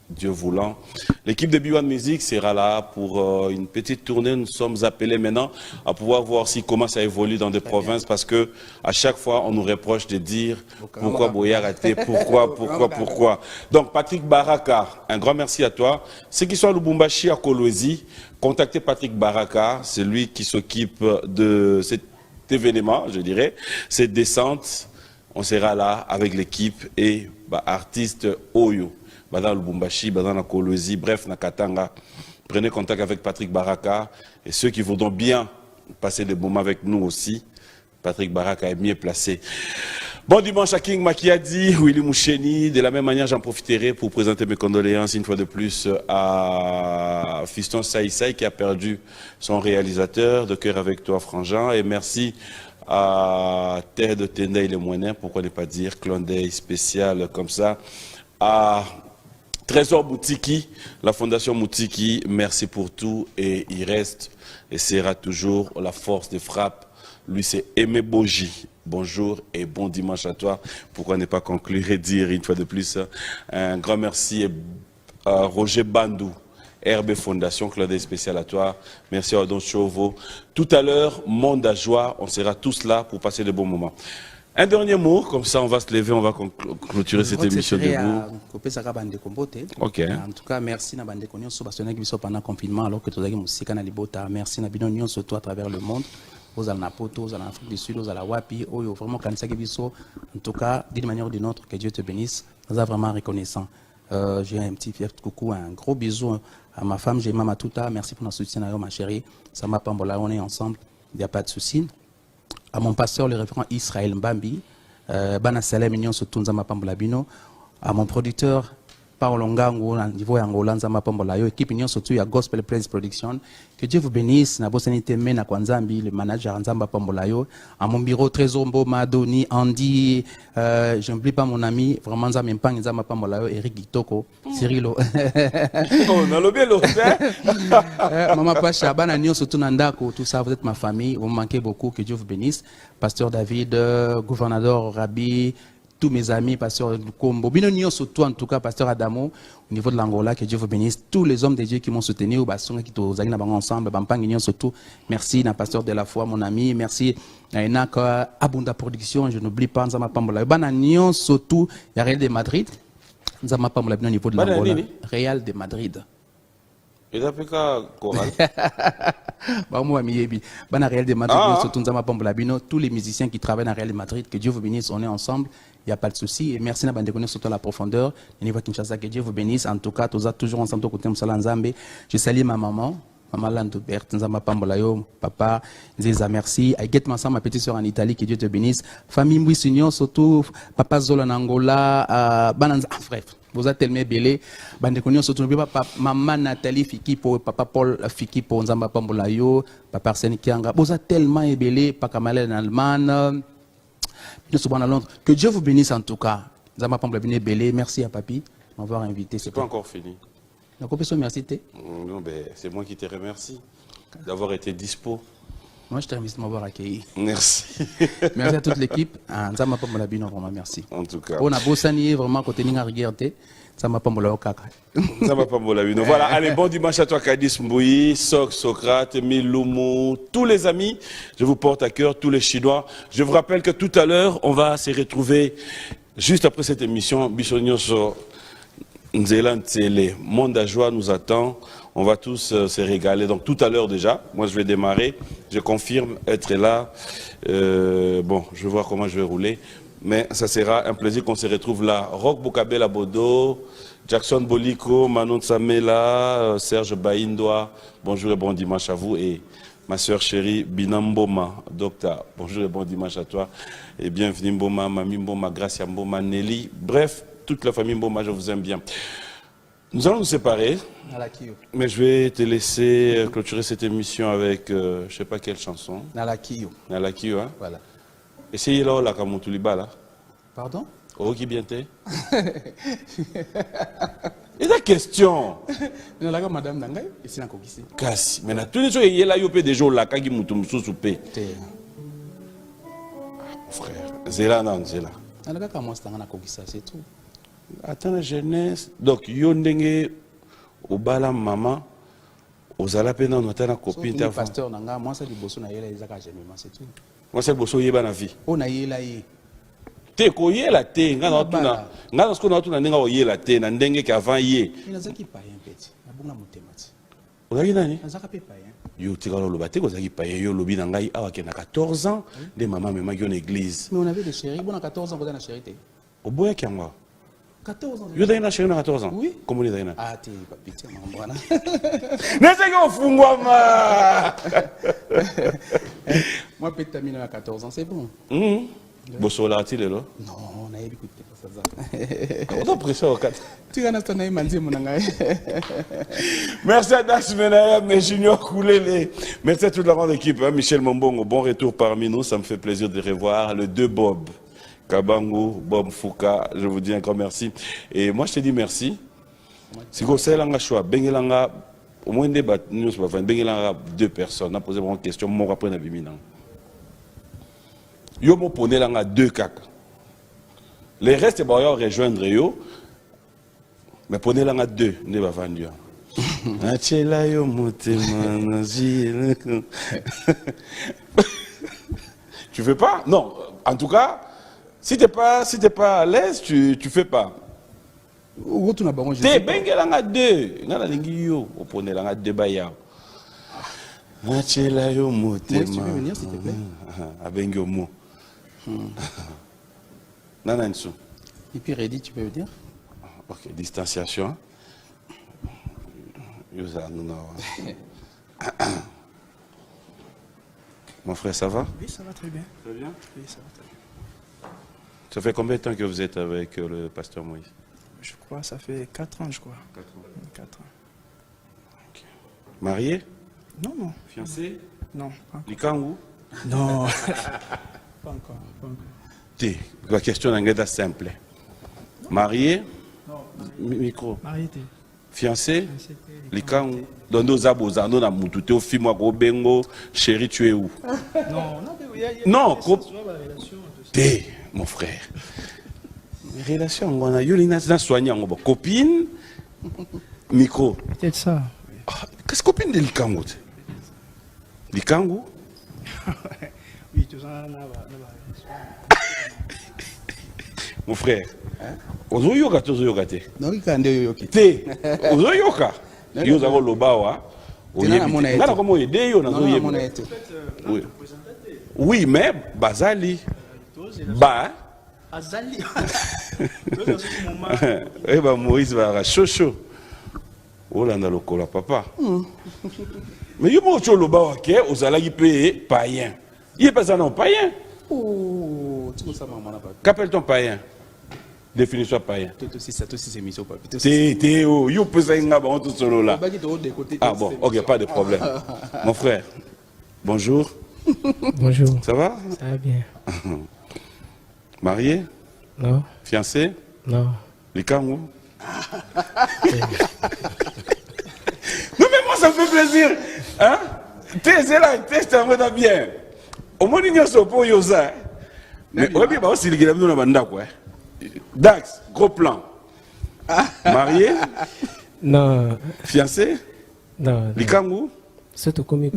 Dieu voulant, l'équipe de B1 Music sera là pour une petite tournée. Nous sommes appelés maintenant à pouvoir voir si comment ça évolue dans des provinces, parce que à chaque fois on nous reproche de dire pourquoi Boya raté, pourquoi. Donc Patrick Baraka, un grand merci à toi. Ceux qui sont à Lubumbashi, à Kolwezi, contactez Patrick Baraka, c'est lui qui s'occupe de cet événement, je dirais, cette descente. On sera là avec l'équipe et artiste Oyo. Dans Lubumbashi, dans la Kolwezi, bref, na Katanga. Prenez contact avec Patrick Baraka et ceux qui voudront bien passer des moments avec nous aussi. Patrick Baraka est mieux placé. Bon dimanche à King Makiadi, Willy Moucheni. De la même manière, j'en profiterai pour présenter mes condoléances une fois de plus à Fiston Saïsaï qui a perdu son réalisateur de Cœur avec toi, Frangin. Et merci à Terre de Tendai les Moinins, pourquoi ne pas dire clin d'œil spécial comme ça, à Trésor Moutiki, la Fondation Moutiki, merci pour tout et il reste et sera toujours la force de frappe. Lui, c'est Aimé Boji. Bonjour et bon dimanche à toi. Pourquoi ne pas conclure et dire une fois de plus un grand merci à Roger Bandou, RB Fondation, clin d'œil spécial à toi. Merci à Odon Chauveau. Tout à l'heure, monde à joie, on sera tous là pour passer de bons moments. Un dernier mot, comme ça on va se lever, on va clôturer cette émission debout. Ok. En tout cas, merci à Bande Konyon, pendant le confinement, alors que tu as dit que Libota. Merci à Bidonion, surtout à travers le monde. Aux Alnapoto, aux Afrique du Sud, aux Alawapi, aux vraiment Kansaki-Biso. En tout cas, d'une manière ou d'une autre, que Dieu te bénisse. Nous sommes vraiment reconnaissants. J'ai un petit fier coucou, un gros bisou à ma femme, j'ai Mama Touta. Merci pour notre soutien, ma chérie. Ça m'a pas on est ensemble, il n'y a pas de souci. À mon pasteur, le référent Israël Mbambi, Bana Salem Union Sotunza Pambolabino, à mon producteur Paolo Ngango, niveau Angola, Nzama Pambolayo, équipe Union surtout à Gospel Praise Production. Que Dieu vous bénisse, na bosanité mena Kwanzambi, le manager Nzamba Pambolayo, à mon bureau Trésor Madoni, Andy, je n'oublie pas mon ami, vraiment Nzama Mpang, Nzama Pambolayo, Eric Gitoko, Cyrilo. On a le bien l'autre. Maman Pacha, Bana Union surtout Nandako, tout ça, vous êtes ma famille, vous me manquez beaucoup, que Dieu vous bénisse. Pasteur David, gouverneur Rabbi, tous mes amis, pasteur Kombo, Binonio surtout en tout cas, pasteur Adamo, au niveau de l'Angola, que Dieu vous bénisse. Tous les hommes de Dieu qui m'ont soutenu, au basson qui sont ensemble, Bampang surtout. Merci, na pasteur de la foi, mon ami. Merci, Enak Abunda Production, je n'oublie pas, Nzama Pambola. Bananion surtout, il y a Real de Madrid. Nzama Pambola, au niveau de l'Angola. Real de Madrid. Et d'après quoi, Coral? Bana Real de Madrid, surtout Nzama Pambola, tous les musiciens qui travaillent dans Real de Madrid, que Dieu vous bénisse, on est ensemble. Il n'y a pas de souci. Et merci à Bande surtout à la profondeur. Niveau Kinshasa, que Dieu vous bénisse. En tout cas, tous toujours ensemble au côté de Nzambe. Je salue ma maman, Maman Landobert, Nzamba Pambolayo, papa, Nzeza, merci. I get ma petite soeur en Italie, que Dieu te bénisse. Famille Mouissignon, surtout, papa Zola en Angola, Bananza, bref. Vous êtes tellement belé. Bande surtout, papa, maman Nathalie Fikipo, papa Paul Fikipo, Nzamba Pambolayo, papa Arsène Kianga. Vous êtes tellement belé, papa Kamalé en Allemagne. Que Dieu vous bénisse en tout cas. Merci à Papi de m'avoir invité. C'est pas encore fini. Merci. Non, ben, c'est moi qui te remercie d'avoir été dispo. Moi, je te remercie de m'avoir accueilli. Merci. Merci à toute l'équipe. Vraiment, merci. En tout cas. On a bossé vraiment côté Ninga Rigerte. Ça m'a pas mollo kaka. Ça m'a pas mollo. Voilà, allez, bon dimanche à toi, Kadis Mbouyi, Socrate, Miloumou, tous les amis. Je vous porte à cœur, tous les Chinois. Je vous rappelle que tout à l'heure, on va se retrouver juste après cette émission. Bichonio sur Nzélan Télé. Monde à joie nous attend. On va tous se régaler. Donc tout à l'heure déjà, moi je vais démarrer. Je confirme être là. Bon, je vais voir comment je vais rouler. Mais ça sera un plaisir qu'on se retrouve là. Rock Bokabela Bodo, Jackson Boliko, Manon Samela, Serge Baindoa, bonjour et bon dimanche à vous. Et ma soeur chérie Binamboma, docteur, bonjour et bon dimanche à toi. Et bienvenue Mboma, Mami Mboma, Gracia Mboma, Nelly. Bref, toute la famille Mboma, je vous aime bien. Nous allons nous séparer, mais je vais te laisser clôturer cette émission avec, je ne sais pas quelle chanson. Nalakio. Nalakio, hein? Voilà. Essayez là, la Kamoutouliba, là. Pardon? Oh, qui bien t'es? Et la question? Nalaka madame Nangai, ici en Kokisi. Kasi, mais tous les jours, il y a là, il y a des jours là, qui moutou soupé. Frère, Zéla, non, Zéla. Nalaka comment c'est en Kokisa, c'est tout. Attends la jeunesse. Donc, yondenge, au bala maman, aux alapena, on a une copine. Le pasteur Nanga, moi c'est du bosso na yela ezaka gemema, c'est tout. Moi c'est le bosso yeba na vie. On a yela yi. Te ko yela te, nga na tuna, nga na skona tuna nenga o yela te na ndenge qu'avant yé. Il azaki payen petit. Na bunga mutemati. Ozaki nani? Azaka pe payen. Yo tikalo lo bate ko zaki payen yo lobi na ngai awa ke na 14 ans, de maman mema yo na église. Mais on avait des chéris, bon à 14 ans on a charité. Oboya kyangwa. 14 ans. Yo d'ailleurs chérie na 14 ans. Oui. Comment d'ailleurs? Ah t'es pas pitié mwana. Nese ko fungwa ma. Moi peut-être à 14 ans, c'est bon. Bosso la ti lelo. Non, on a écouté ça. On a pris ça au 4. Tu vas n'attendre naï manzi mon ngai. Merci à Das Menaya, mes juniors Koulélé. Merci à toute la grande équipe. Hein. Michel Mombongo, bon retour parmi nous. Ça me fait plaisir de revoir le deux Bob. Kabango, Bob Fouka, je vous dis encore merci. Et moi, je te dis merci. Si vous avez un choix, Bengelanga, au moins débat, nous sommes pas Bengelanga, deux personnes. On a posé une question, moi, après, on a vu Minan. Yo, mon poney, là, deux cacs. Les restes, ils vont rejoindre yo. Mais poney, là, deux, on va vendre. Achela yo motema nazi. Tu veux pas? Non. En tout cas, si t'es pas à l'aise, tu fais pas. T'es bengelanga deux. Ngana lingi yo, oponelanga deux baya. Achela yo motema. Tu peux venir s'il te plaît? Abengyo mo. Nana nsu. Et puis Reddy, tu peux venir? Ok, distanciation. Mon frère, ça va? Oui, ça va très bien. Très bien? Oui, ça va très bien. Ça fait combien de temps que vous êtes avec le pasteur Moïse? Je crois ça fait 4 ans, je crois. 4 ans. 4 ans. Okay. Marié? Non, non. Fiancé? Non, pas encore. Likangu? Non. Pas encore. Pas encore. T'es, la question est simple. Marié? Non. Micro. Marié, t'es. Fiancé? Likangu? Dans nos abos, on a moutouté au film, au bengo, chérie, tu es où? Non, non, t'es, mon frère. Les relations, on a eu une soignante, copine, micro. Peut-être ça. Qu'est-ce que copine de Likangu? Likangu? Oui, tout ça, mon frère, ozoyoka tozoyoka te. Non, ikande yoyoki. Te, ozoyoka. Yo zako lobawa. Ngana komo ede yo nazo yebi. Oui. Oui, mais bazali. Ba. Azali. Eh ben Moïse va chocho. Olanda lokola papa. Mais yo mo cho lobawa ke ozalaki pe païen. Il est pas ça non païen. Oh, tu sais ça maman pas. Qu'appelle-t-on païen? Définition païen. Tout aussi ça, tout aussi c'est mission pas. T'es oh, yo peut ça nga ba tout solo là. Ah bon, OK, pas de problème. Mon frère. Bonjour. Bonjour. Ça va? Ça va bien. Marié? Non. Fiancé? Non. Likangu? Non mais moi ça me fait plaisir. Hein? T'es là, t'es vraiment bien. Au moins il y a ce pour yosa. Mais ouais bien aussi les gars nous banda quoi. Dax, gros plan. Marié? Non. Fiancé? Non. Likangu? C'est tout commis.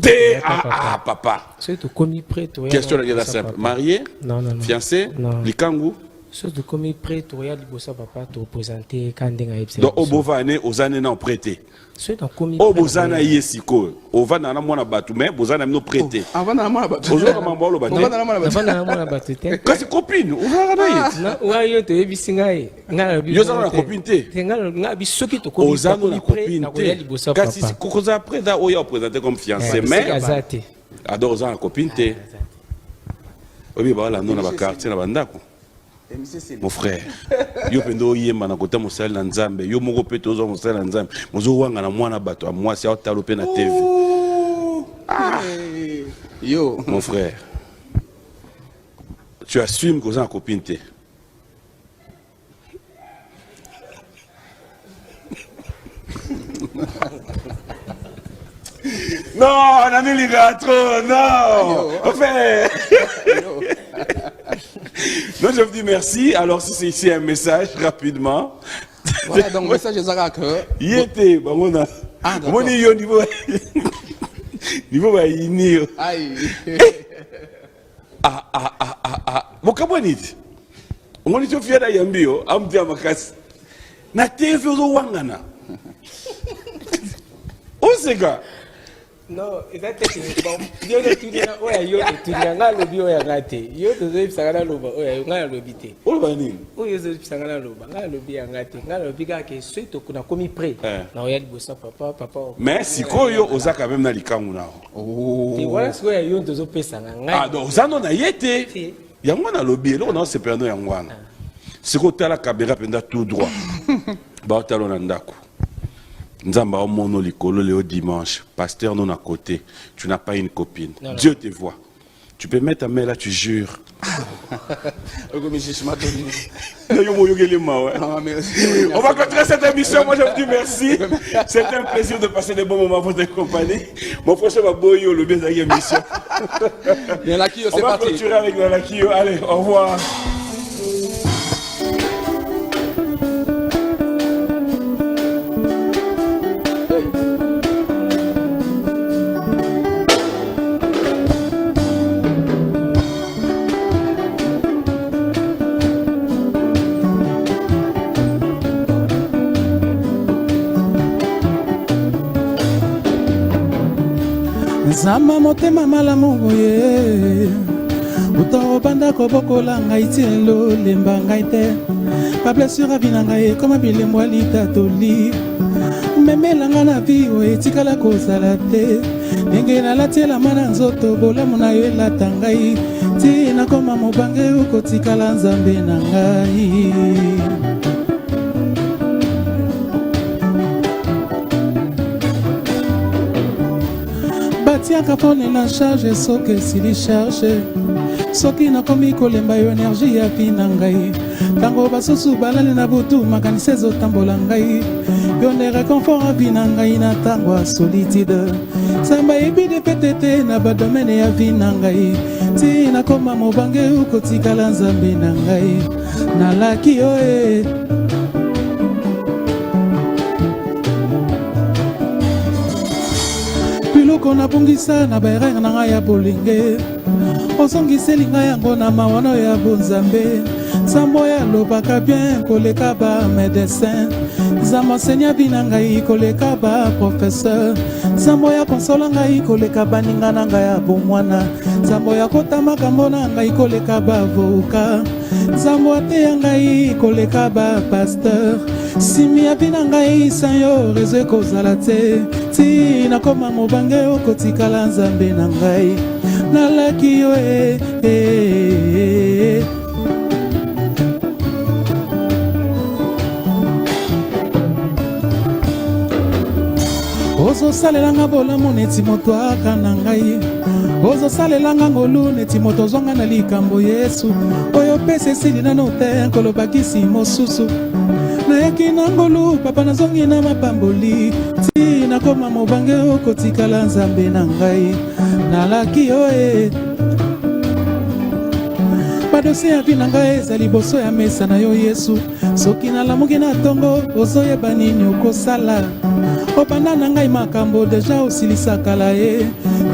Papa. C'est tout commis prêt. Question de la simple. Marié? Non, non, non. Fiancé? Non. Likangu? so tokomi prêt toya liboso papa toreprésente ka ndenge ayebisa donc obovane ozane na prêté so tokomi o bozana ye siko ovanda na mwana bato mais bozana mino prêté Avant na mwana bato. ozoka mambo aloba Avant na mwana bato. navanda na mwana bato te kasi copine ozalaka na ye wa yo toyebisi ngai yo ozala na copine te ngai soki tokomi ozano na copine nakoya te liboso kasi papa kokoza prêt da oyo oprésenter comme fiancé mais mais aza te adore ozala na copine te oyebi baolanda na bakartier na bandako mon frère yo mpe nde oyemba na kota mosali na nzambe yo moko mpe tozwa mosali na nzambe mozowanga na mwana bato ya mwasi aotala mpe na tv Yo. mon frère tu assumes que oza na copine te non namilinga trop non enfin non je vous dis merci alors si c'est ici un message rapidement Voilà, donc message ezaka que yete bamona Ah, d'accord. moni yo niveau niveau ba yini aïe. mokambo niti omoni to fiada yambi yo amdia makasi na tv ozowangana oseka non eza te yo totulia oyo yo totulia ngai alobi oyo yanga te yo tozoyebisanga naloba oyo ngai alobi te oloba nini oyo ozoyebisanga naloba ngai alobi yanga te ngai alobi kaka soki nakomi prêt naoya liboso papa mais sikoyo oza quand même na likangu nao wana sikoyo yo tozopesanga ngai donc oza no na ye te yango nalobi eloko naosepela yango wana sikoyo otala kabera mpenza tout droit baotala na ndako nzamba omono likolo leo dimanche pasteur non à côté tu n'as pas une copine Dieu te voit tu peux mettre ta main là tu jures on va continuer cette émission. Moi je vous dis merci. C'est un plaisir de passer des bons moments pour votre compagnie. Mon prochain va boyer le bien d'ailleurs émission. On va clôturer avec Nalakio. Allez, au revoir. nzamba motema malamu boye utobanda kobokola ngai ti elolemba ngai te bablessure avi na ngai ekoma bilembo ya litatoli memelanga na vi oyo etikala kozala te ndenge nalatielama na nzoto bolamu na yo elata ngai ti nakoma mobange okotikala nzambe na ngai batiaka pone na charge soki esili charge soki nakomi kolemba yo energie ya vi na ngai ntango basusu balali na butu makanisi ezotambola ngai yo nde réconfort avi na ngai na ntango ya solitude samba ebide pete te na badomene ya vi na ngai ti nakoma mobange okotikala nzambe na ngai nalaki yo biloko nabongisa na baerere na ngai ya bolenge ozongiseli ngai yango na mawana ya bonzambe nzambo yalobaka bien koleka bamedecin nzambo enseigne vi na ngai koleka baprofesseur nzambo ya konsola ngai koleka baninga na ngai ya bomwana nzambo ya kota makambo na ngai koleka bavoka nzambo ateya ngai koleka bapasteur simi ya vi na ngai san yo rezo ekozala te ti nakoma mobange okotikala nzambe na ngai nalaki yo ozosalelanga bolamu neti moto aka na ngai ozosalelanga ngolu neti moto ozwanga na likambo yesu oyo pesa esili nano te kolobakisi mosusu nayaki na ngolu papa nazongi na mapamboli ti nakoma mobange okotikala nzambe na ngai nalaki yo badosie ya vi na ngai eza liboso ya mesa na yo yesu soki nalamuki na ntongo ozoyeba nini okosala obanda na ngai makambo deja osilisakala ye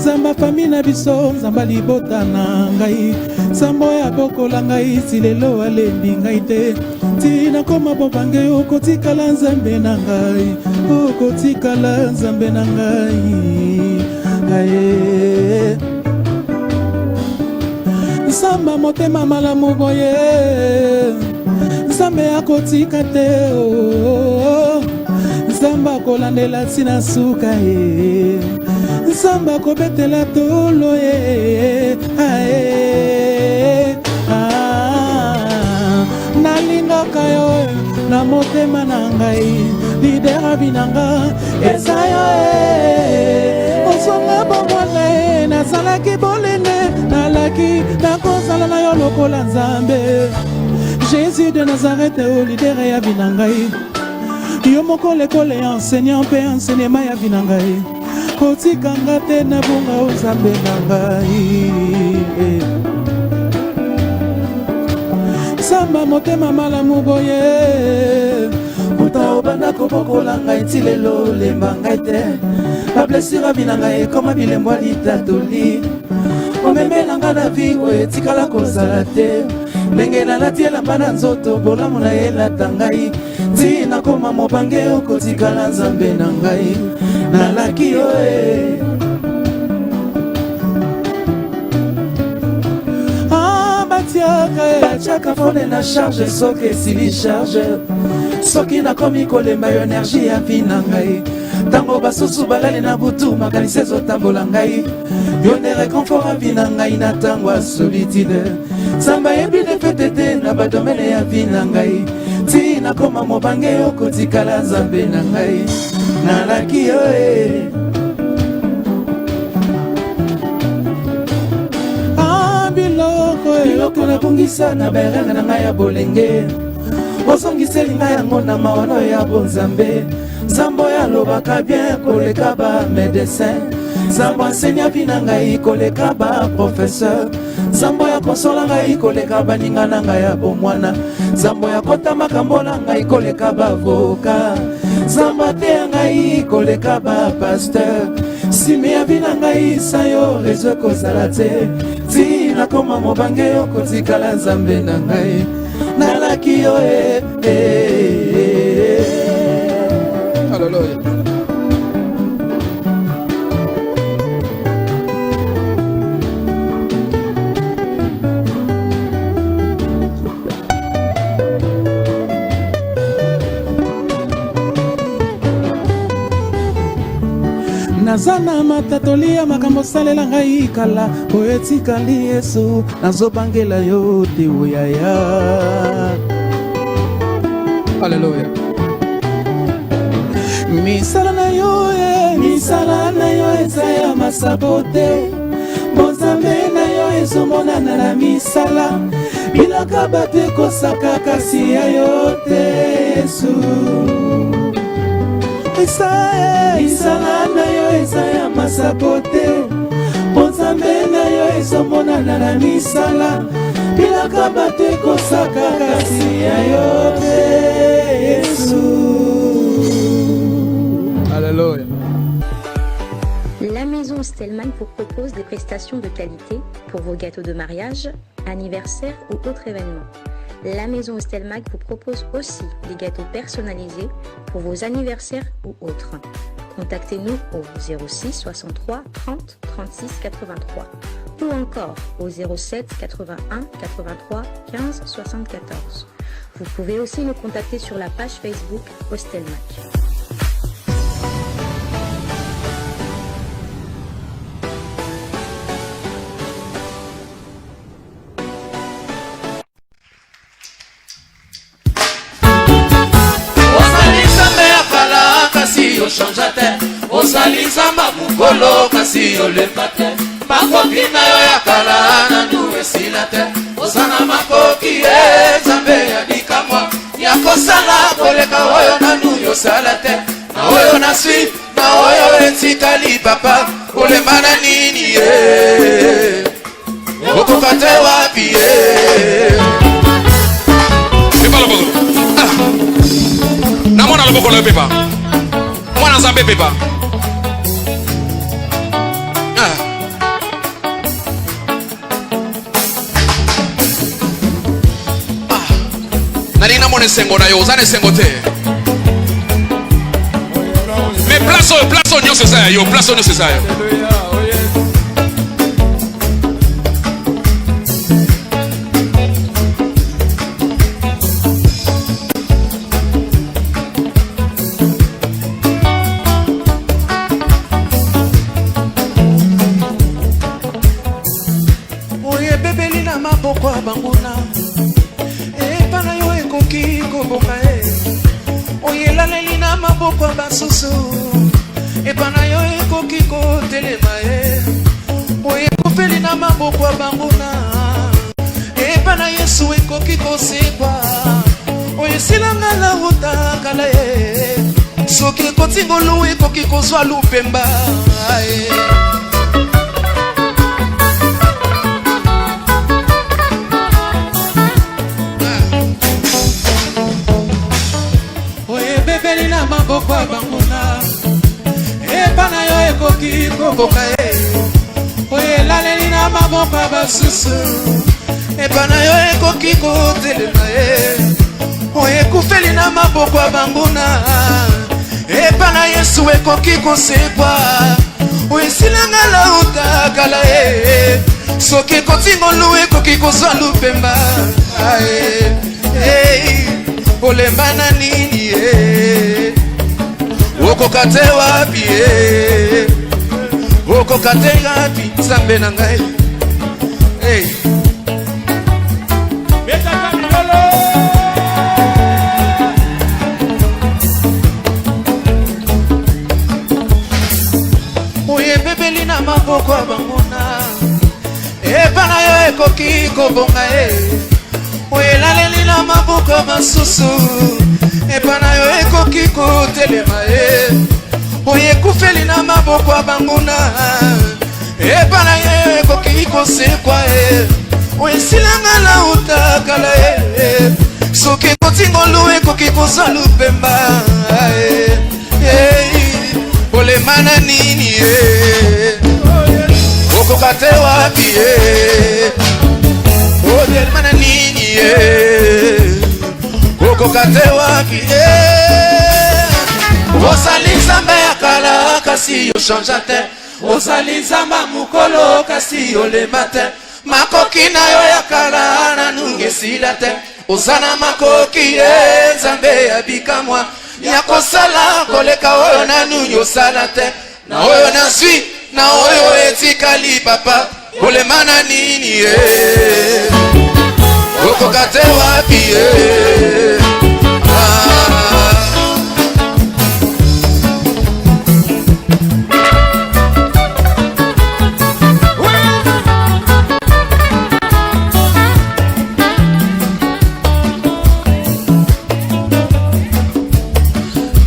Zamba fami na biso Zamba libota na ngai Sambo ya bokola ngai silelo alembi ngai te Tina koma bobange okotikala Nzambe na ngai Okotikala Nzambe na ngai Aye Nzamba motema malamu boye Nzambe akotika te Nzamba kolandela tina suka ye Nzamba kobetela tolo ye Nalingaka yo na motema na ngai Lidera binanga eza yo Osonga bomwana ye Nazalaki bolene Nalaki nakozala na yo lokola Nzambe Jésus de Nazareth o lidera ya binangai Yo moko lekole enseignant pe enseignement ya binangai Kotikanga te na bunga o Nzambe na ngai Samba motema malamu boye Kuta obanda kobokola ngai tilelo lemba ngai te Ba blessure binangai koma bilembo litatoli Omemela nga na vi oye tikala kozala te Ndenge nalati elamba na nzoto bolamu na elata ngai Tina koma mobange okotikala Nzambe na ngai Nalaki oye Batiaka achaka fone na charge soki esili charge Soki nakomi kolemba yo energie ya vi na ngai Tango basusu balali na butu makanisi ezotambola ngai Yo ne réconfort ya vi na ngai na tango ya solitude Nzambe yebi defete te na badomene ya vi na ngai Tina koma mobange okotikala Nzambe na ngai Nalaki yo Biloko na bungisa na berenge na ngai ya bolenge Osongiseli ngai yango na maono ya bonzambe Nzambo ya lobaka bien koleka ba médecin Nzambo enseigne vi na ngai koleka ba professeur Nzambo ya konsola ngai koleka baninga na ngai ya bomwana Nzambo ya kota makambo na ngai koleka ba avocat Nzambo te ngai koleka ba pasteur Simi ya vi na ngai sa yo rezo kozala te Tina koma mobange okotikala Nzambe na ngai Nalaki yo Hallelujah. Nazana matatoli ya makambo salela ngai kala Oyo etikali Yesu nazobangela yo te oyaya Hallelujah. Misala na yo eza ya masabote Bonzambe na yo ezomonana na misala Bilaka bate kosaka kasi ya yo te Yesu Misala na yo eza ya masabote Bonzambe na yo ezomonana na misala Bilaka bate kosaka kasi ya yo te Yesu Alléluia. La maison Stelmach vous propose des prestations de qualité pour vos gâteaux de mariage, anniversaire ou autres événements. La maison Stelmach vous propose aussi des gâteaux personnalisés pour vos anniversaires ou autres. Contactez-nous au 06 63 30 36 83 ou encore au 07 81 83 15 74. Vous pouvez aussi nous contacter sur la page Facebook Stelmach. Change te osali Nzamba mukolo kasi olemba te makoki na yo ya kala nanu esila te osana makoki Nzambe yadikamwa ya kosala koleka oyo nanu yosala te na oyo naswi na oyo etikali papa olemba na nini okoka te wapi pepa loboko namona loboko lo pepa Nzambe pepa mona esengo na yo oza na esengo te mais place oyo nyonso eza ya yo place oyo nyonso eza ya yo maboko banguna epana yo ekoki kobonga oyelaleli na maboko basusu epana yo ekoki kotelema oyekofeli na maboko banguna epana yesu ekoki kosekwa oyesilanga la utakala soki ekotingolu ekoki kozwa lupemba na maboko banguna epana yo ekoki koboka oyelaleli na maboko basusu epana yo ekoki kotelema oyekufeli na maboko banguna epana yesu ekoki kosekwa oyesilanga la utakala soki ekotingolu ekoki kozwa lupemba olemba na nini okokate wapi okokate wapi Nzambe na ngai betaka milolo oyebebeli na maboko banguna epana yo ekoki kobonga oyelaleli na maboko basusu epana yo ekoki kotelema oyekufeli na maboko banguna epana yo ekoki kosekwa oyesilanga la utakala soki ekotingolu ekoki kozwa lupemba olema na nini okokate wapi olema na nini okokate wapi osali Nzambe ya kala kasi yo chanja te osali Nzambe mukolo kasi olema te makoki na yo ya kala nanunga esila te ozana makoki Nzambe ya bikamwa ya kosala koleka oyo nanu yosala te na oyo naswi na oyo etikali papa olema na nini okokate wapi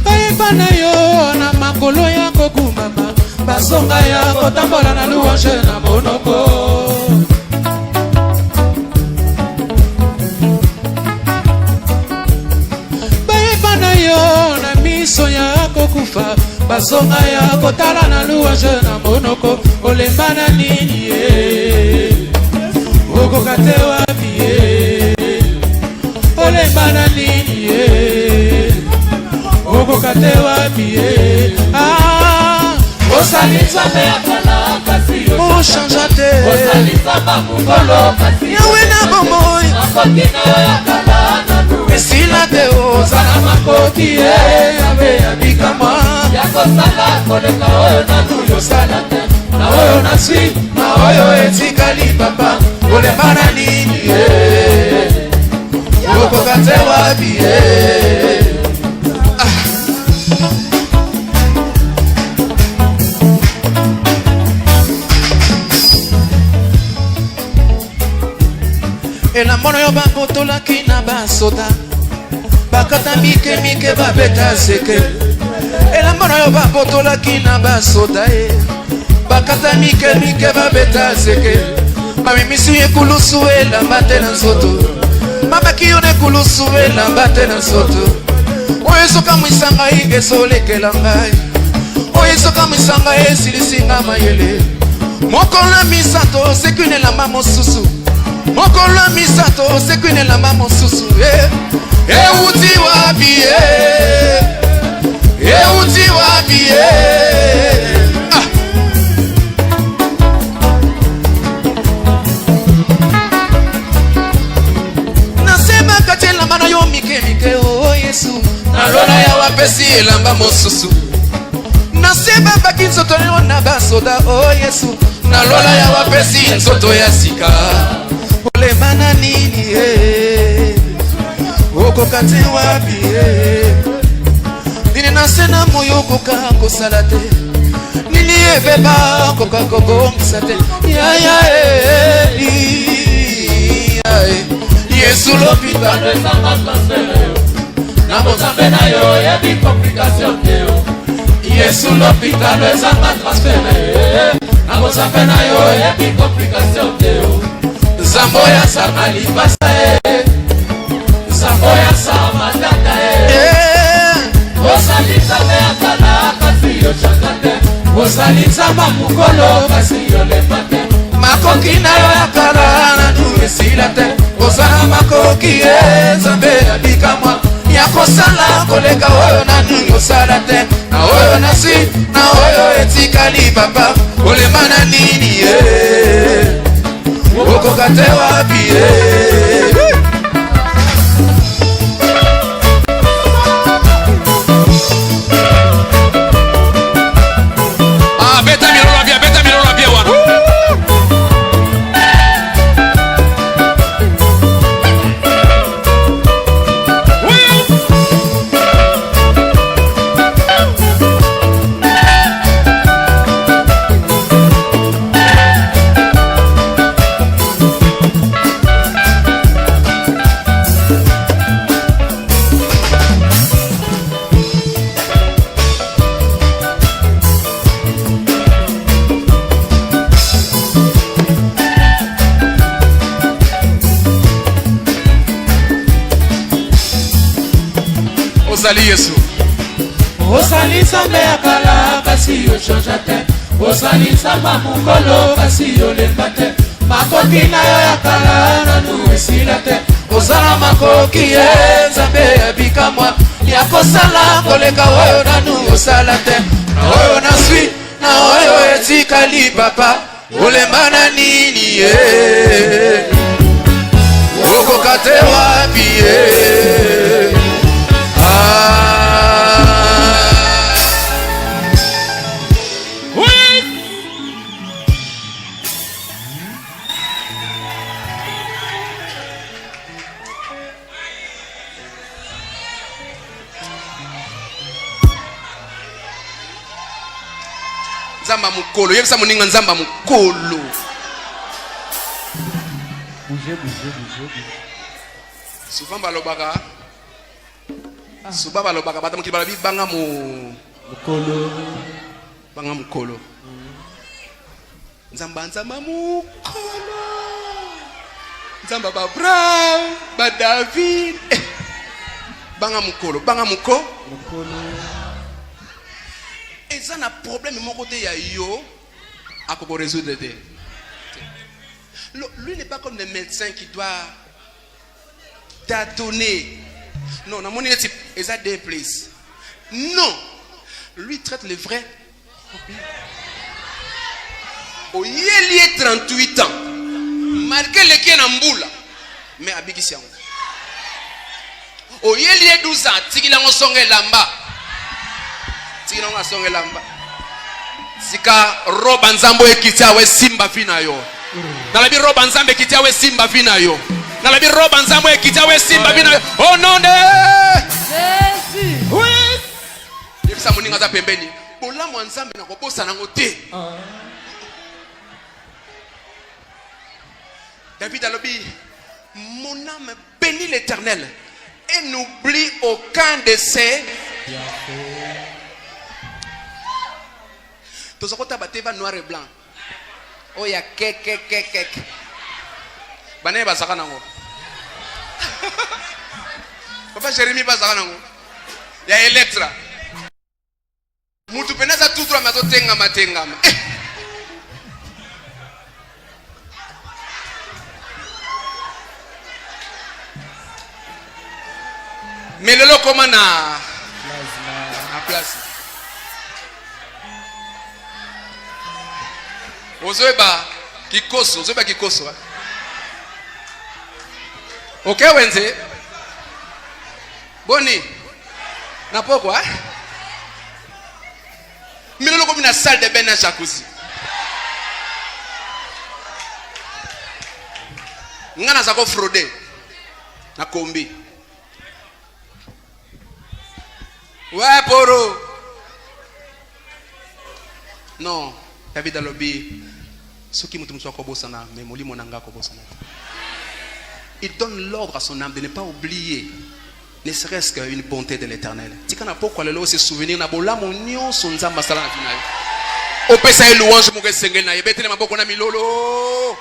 bayebana yo na makolo ya kokumama basonga ya kotambola na louange na monoko kokufa basonga ya kotala na louange na monoko olemba na nini okokate wapi olemba na nini okokate wapi osali Nzambe ya kala kasi yo chanja te osali Nzambe mukolo kasi yawe na bomoi makoki na yo ya kala esila te ozala makoki abe ya bikamwa ya kosala koleka oyo nanu yosala te na oyo naswi na oyo etikali papa olemba na nini okokate wapi elamono yo bakotolaki na basoda bakata mike mike babeta seke elamono yo bakotolaki na basoda bakata mike mike babeta seke mamimisi ekulusu elamba te na nzoto mabaki yo nekulusu elamba te na nzoto oyo ezokamwisa ngai ezolekela ngai oyo ezokamwisa ngai esilisinga mayele mokolo na misato sekune elamba mosusu mokolo misato sekwine lamba mosusu euti wapi euti wapi nasema kati elamba na yo mike mike o Yesu nalola ya wapesi elamba mosusu nasema baki nzoto yo na basoda o Yesu nalola ya wapesi nzoto ya sika olema na nini okokate wapi nini nasena moyo koka kosala te nini ebeba koka kobongisa te yaya Yesu l'hôpital ezanga transfert na bozambe na yo yebi complication te Yesu l'hôpital ezanga transfert na bozambe na yo yebi complication te Zambo ya sama lipasa Zambo ya sama tata Osalitza me akala kasi yo chakate Osalitza mamukolo kasi yo lepate Makoki na yo yakala na nuesila te Osana makoki Zambe ya bikamwa Yakosala koleka oyo na nuyo sala te Na oyo nasi na oyo etikali papa Olemana nini okokate wapi beta milolo bia wana Osali Yesu Osali Zambe akala kasi yo chanja te Osali Zamba mukolo kasi yo lemba te Makoki na yo yakala na nuesila te Osala makoki Zambe ya bikamwa Yakosala koleka oyo na nuosala te Na oyo naswi na oyo etikali papa Olemba na nini okokate wapi Nzamba mukolo yebisa muninga nzamba mukolo souvent balobaka souvent balobaka bata mukili balobi banga mukolo banga mukolo nzamba mukolo nzamba ba Abraham ba David banga mukolo et ça n'a problème mon côté ya yo à quoi résoudre. Lui n'est pas comme le médecin qui doit tâtonner. Non, dans mon équipe, il a des places. Non, lui traite les vrais. Au yélié 38 ans, malgré les qui en boule, mais à Bigisian. Au yélié 12 ans, Tigila Mosonge Lamba. Tigila Mosonge Lamba. Sika roba nzambo ekitia we simba fina yo. Nalabi roba nzambo ekitia we simba fina yo. Nalabi roba nzambo ekitia we simba fina yo. Oh non de Jésus. Oui. Yebisa muninga za pembeni. Bola mwa nzambe na kobosa nango te. David alobi mon âme bénit l'Éternel et n'oublie aucun de ses Tozokota bateva noir et blanc. Oh ya kek. Bane bazaka nango. Papa Jérémy bazaka nango. Ya Electra. Mutu penaza tutro mazotenga matengama. Mais lelo comment na place. Ozoeba kikoso. Ok wenze. Boni. Na pokwa? Mais lelo comme na salle de bain na jacuzzi. Ngana zako fraude na kombi. Ouais poro. Non, David Alobi. Ce qui me soit kobosana, mais moli monanga kobosana. Il donne l'ordre à son âme de ne pas oublier, ne serait-ce qu'une bonté de l'Éternel. Tikana pourquoi le lot se souvenir na bola mon nyon son nzamba sala na finale. O pesa louange mo kesengel na yebetele maboko na milolo.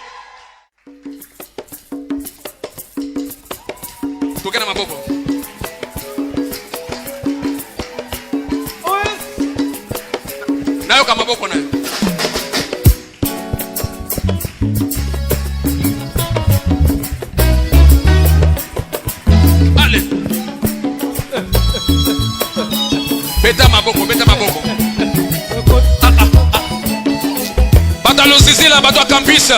Tokena maboko. Nayo kama maboko nayo. Ale. Beta maboko. Batalo sisi la bato campus.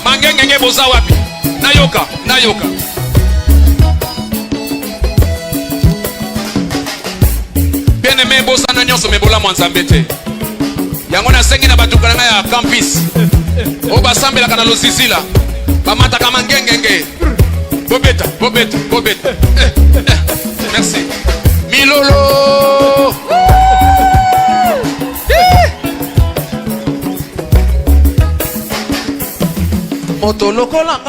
Mangenge boza wapi? Nayoka. Bien-aimé bosana nyonso mebola mwanzambe te. Yango na sengi na bato kana ya campus. O basambela kana lo sisila. Bamata kama ngengenge. Bobeta. Merci. Milolo. Moto lokola